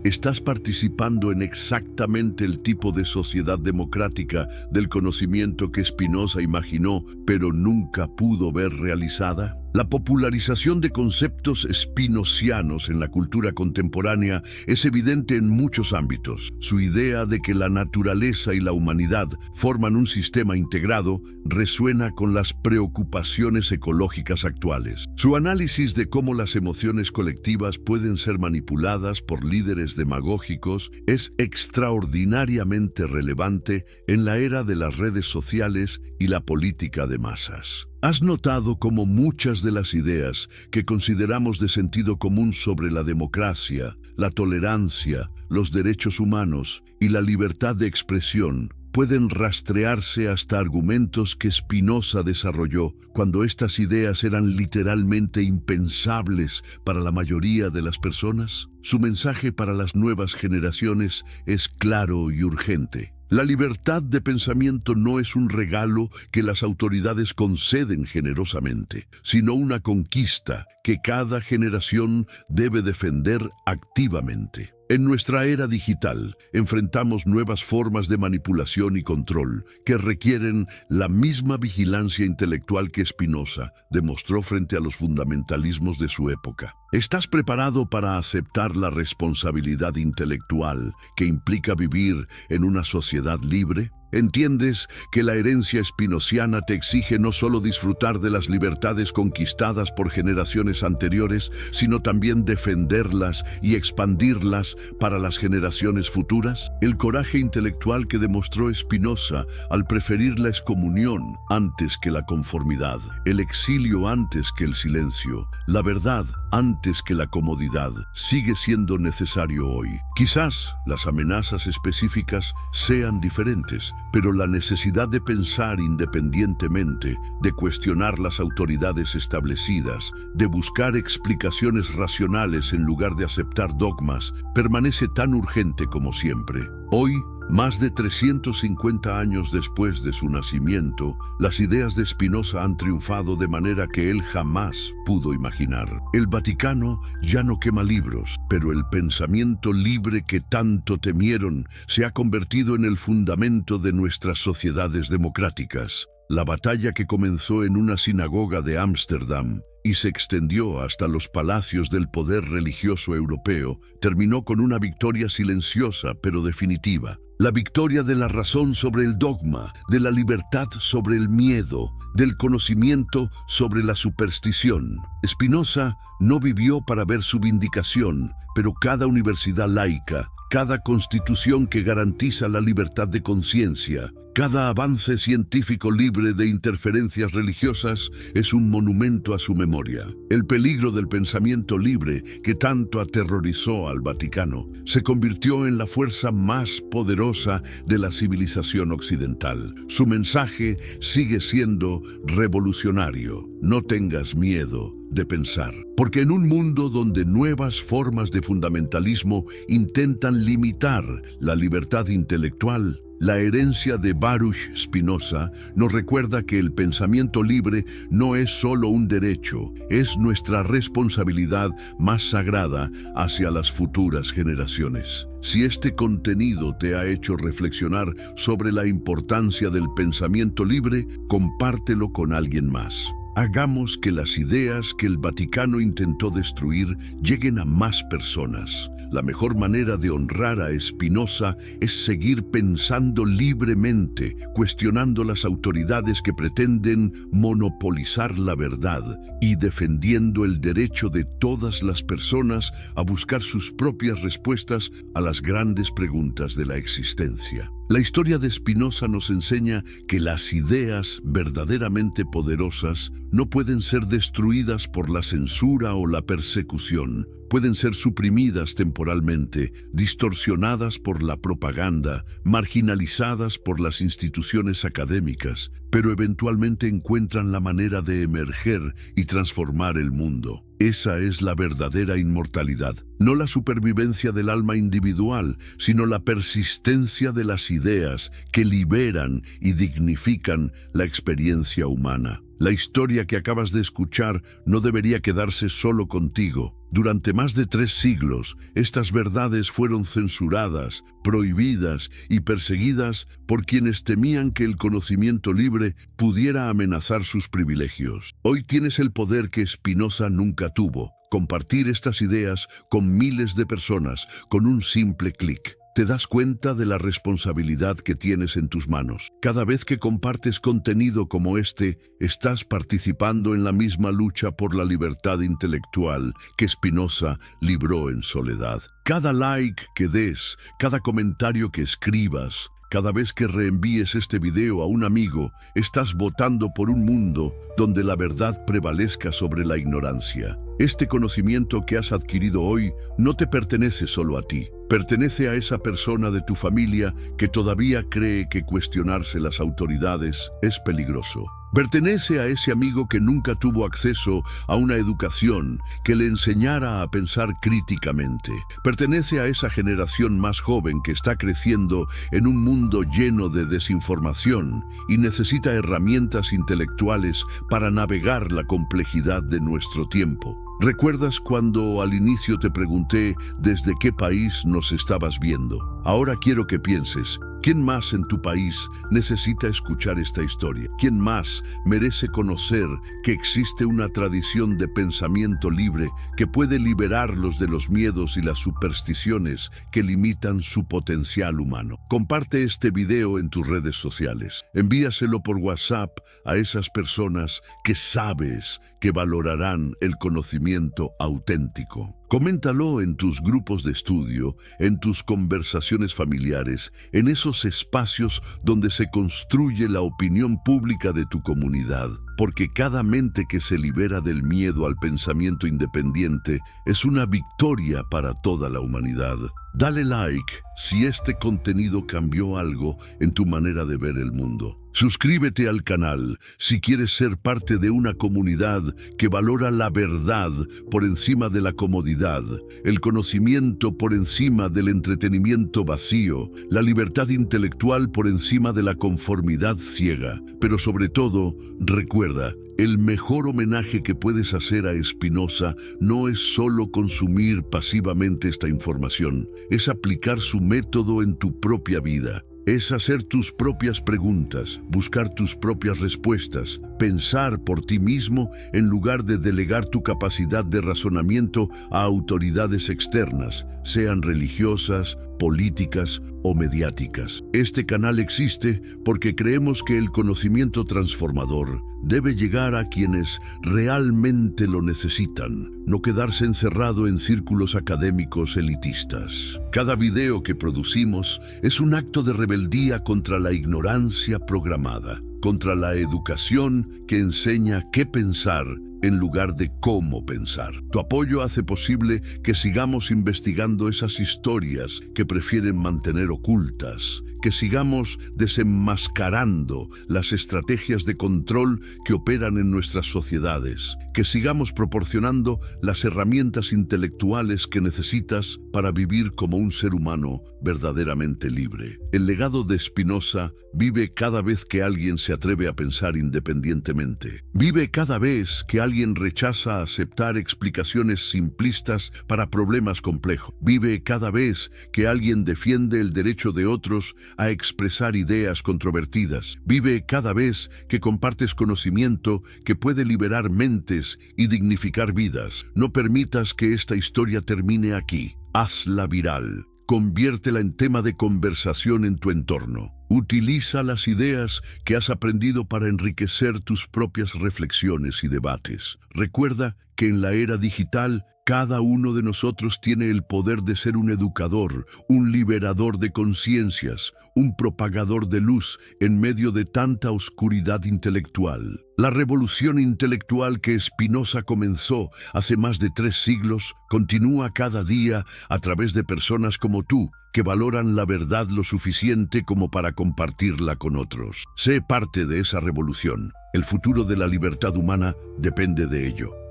estás participando en exactamente el tipo de sociedad democrática del conocimiento que Spinoza imaginó, pero nunca pudo ver realizada? La popularización de conceptos spinozianos en la cultura contemporánea es evidente en muchos ámbitos. Su idea de que la naturaleza y la humanidad forman un sistema integrado resuena con las preocupaciones ecológicas actuales. Su análisis de cómo las emociones colectivas pueden ser manipuladas por líderes demagógicos es extraordinariamente relevante en la era de las redes sociales y la política de masas. ¿Has notado cómo muchas de las ideas que consideramos de sentido común sobre la democracia, la tolerancia, los derechos humanos y la libertad de expresión pueden rastrearse hasta argumentos que Spinoza desarrolló cuando estas ideas eran literalmente impensables para la mayoría de las personas? Su mensaje para las nuevas generaciones es claro y urgente. La libertad de pensamiento no es un regalo que las autoridades conceden generosamente, sino una conquista que cada generación debe defender activamente. En nuestra era digital, enfrentamos nuevas formas de manipulación y control que requieren la misma vigilancia intelectual que Spinoza demostró frente a los fundamentalismos de su época. ¿Estás preparado para aceptar la responsabilidad intelectual que implica vivir en una sociedad libre? entiendes que la herencia espinociana te exige no solo disfrutar de las libertades conquistadas por generaciones anteriores, sino también defenderlas y expandirlas para las generaciones futuras. El coraje intelectual que demostró Spinoza al preferir la excomunión antes que la conformidad, el exilio antes que el silencio, la verdad antes que la comodidad, sigue siendo necesario hoy. Quizás las amenazas específicas sean diferentes, pero la necesidad de pensar independientemente, de cuestionar las autoridades establecidas, de buscar explicaciones racionales en lugar de aceptar dogmas, permanece tan urgente como siempre. Hoy, más de 350 años después de su nacimiento, las ideas de Spinoza han triunfado de manera que él jamás pudo imaginar. El Vaticano ya no quema libros, pero el pensamiento libre que tanto temieron se ha convertido en el fundamento de nuestras sociedades democráticas. La batalla que comenzó en una sinagoga de Ámsterdam y se extendió hasta los palacios del poder religioso europeo, terminó con una victoria silenciosa pero definitiva. La victoria de la razón sobre el dogma, de la libertad sobre el miedo, del conocimiento sobre la superstición. Spinoza no vivió para ver su vindicación, pero cada universidad laica, cada constitución que garantiza la libertad de conciencia, cada avance científico libre de interferencias religiosas es un monumento a su memoria. El peligro del pensamiento libre, que tanto aterrorizó al Vaticano, se convirtió en la fuerza más poderosa de la civilización occidental. Su mensaje sigue siendo revolucionario. No tengas miedo de pensar. Porque en un mundo donde nuevas formas de fundamentalismo intentan limitar la libertad intelectual, la herencia de Baruch Spinoza nos recuerda que el pensamiento libre no es solo un derecho, es nuestra responsabilidad más sagrada hacia las futuras generaciones. Si este contenido te ha hecho reflexionar sobre la importancia del pensamiento libre, compártelo con alguien más. Hagamos que las ideas que el Vaticano intentó destruir lleguen a más personas. La mejor manera de honrar a Spinoza es seguir pensando libremente, cuestionando las autoridades que pretenden monopolizar la verdad y defendiendo el derecho de todas las personas a buscar sus propias respuestas a las grandes preguntas de la existencia. La historia de Spinoza nos enseña que las ideas verdaderamente poderosas no pueden ser destruidas por la censura o la persecución. Pueden ser suprimidas temporalmente, distorsionadas por la propaganda, marginalizadas por las instituciones académicas, pero eventualmente encuentran la manera de emerger y transformar el mundo. Esa es la verdadera inmortalidad, no la supervivencia del alma individual, sino la persistencia de las ideas que liberan y dignifican la experiencia humana. La historia que acabas de escuchar no debería quedarse solo contigo. Durante más de 3 siglos, estas verdades fueron censuradas, prohibidas y perseguidas por quienes temían que el conocimiento libre pudiera amenazar sus privilegios. Hoy tienes el poder que Spinoza nunca tuvo: compartir estas ideas con miles de personas con un simple clic. ¿Te das cuenta de la responsabilidad que tienes en tus manos? Cada vez que compartes contenido como este, estás participando en la misma lucha por la libertad intelectual que Spinoza libró en soledad. Cada like que des, cada comentario que escribas, cada vez que reenvíes este video a un amigo, estás votando por un mundo donde la verdad prevalezca sobre la ignorancia. Este conocimiento que has adquirido hoy no te pertenece solo a ti. Pertenece a esa persona de tu familia que todavía cree que cuestionarse las autoridades es peligroso. Pertenece a ese amigo que nunca tuvo acceso a una educación que le enseñara a pensar críticamente. Pertenece a esa generación más joven que está creciendo en un mundo lleno de desinformación y necesita herramientas intelectuales para navegar la complejidad de nuestro tiempo. ¿Recuerdas cuando al inicio te pregunté desde qué país nos estabas viendo? Ahora quiero que pienses, ¿Quién más en tu país necesita escuchar esta historia? ¿Quién más merece conocer que existe una tradición de pensamiento libre que puede liberarlos de los miedos y las supersticiones que limitan su potencial humano? Comparte este video en tus redes sociales. Envíaselo por WhatsApp a esas personas que sabes que valorarán el conocimiento auténtico. Coméntalo en tus grupos de estudio, en tus conversaciones familiares, en esos espacios donde se construye la opinión pública de tu comunidad, porque cada mente que se libera del miedo al pensamiento independiente es una victoria para toda la humanidad. Dale like si este contenido cambió algo en tu manera de ver el mundo. Suscríbete al canal si quieres ser parte de una comunidad que valora la verdad por encima de la comodidad, el conocimiento por encima del entretenimiento vacío, la libertad intelectual por encima de la conformidad ciega. Pero sobre todo, recuerda, el mejor homenaje que puedes hacer a Spinoza no es solo consumir pasivamente esta información, es aplicar su método en tu propia vida. Es hacer tus propias preguntas, buscar tus propias respuestas, pensar por ti mismo en lugar de delegar tu capacidad de razonamiento a autoridades externas, sean religiosas, políticas o mediáticas. Este canal existe porque creemos que el conocimiento transformador debe llegar a quienes realmente lo necesitan, no quedarse encerrado en círculos académicos elitistas. Cada video que producimos es un acto de rebeldía contra la ignorancia programada, contra la educación que enseña qué pensar en lugar de cómo pensar. Tu apoyo hace posible que sigamos investigando esas historias que prefieren mantener ocultas, que sigamos desenmascarando las estrategias de control que operan en nuestras sociedades, que sigamos proporcionando las herramientas intelectuales que necesitas para vivir como un ser humano verdaderamente libre. El legado de Spinoza vive cada vez que alguien se atreve a pensar independientemente. Vive cada vez que alguien rechaza aceptar explicaciones simplistas para problemas complejos. Vive cada vez que alguien defiende el derecho de otros a expresar ideas controvertidas. Vive cada vez que compartes conocimiento que puede liberar mentes y dignificar vidas. No permitas que esta historia termine aquí. Hazla viral. Conviértela en tema de conversación en tu entorno. Utiliza las ideas que has aprendido para enriquecer tus propias reflexiones y debates. Recuerda que en la era digital, cada uno de nosotros tiene el poder de ser un educador, un liberador de conciencias, un propagador de luz en medio de tanta oscuridad intelectual. La revolución intelectual que Spinoza comenzó hace más de 3 siglos continúa cada día a través de personas como tú, que valoran la verdad lo suficiente como para compartirla con otros. Sé parte de esa revolución. El futuro de la libertad humana depende de ello.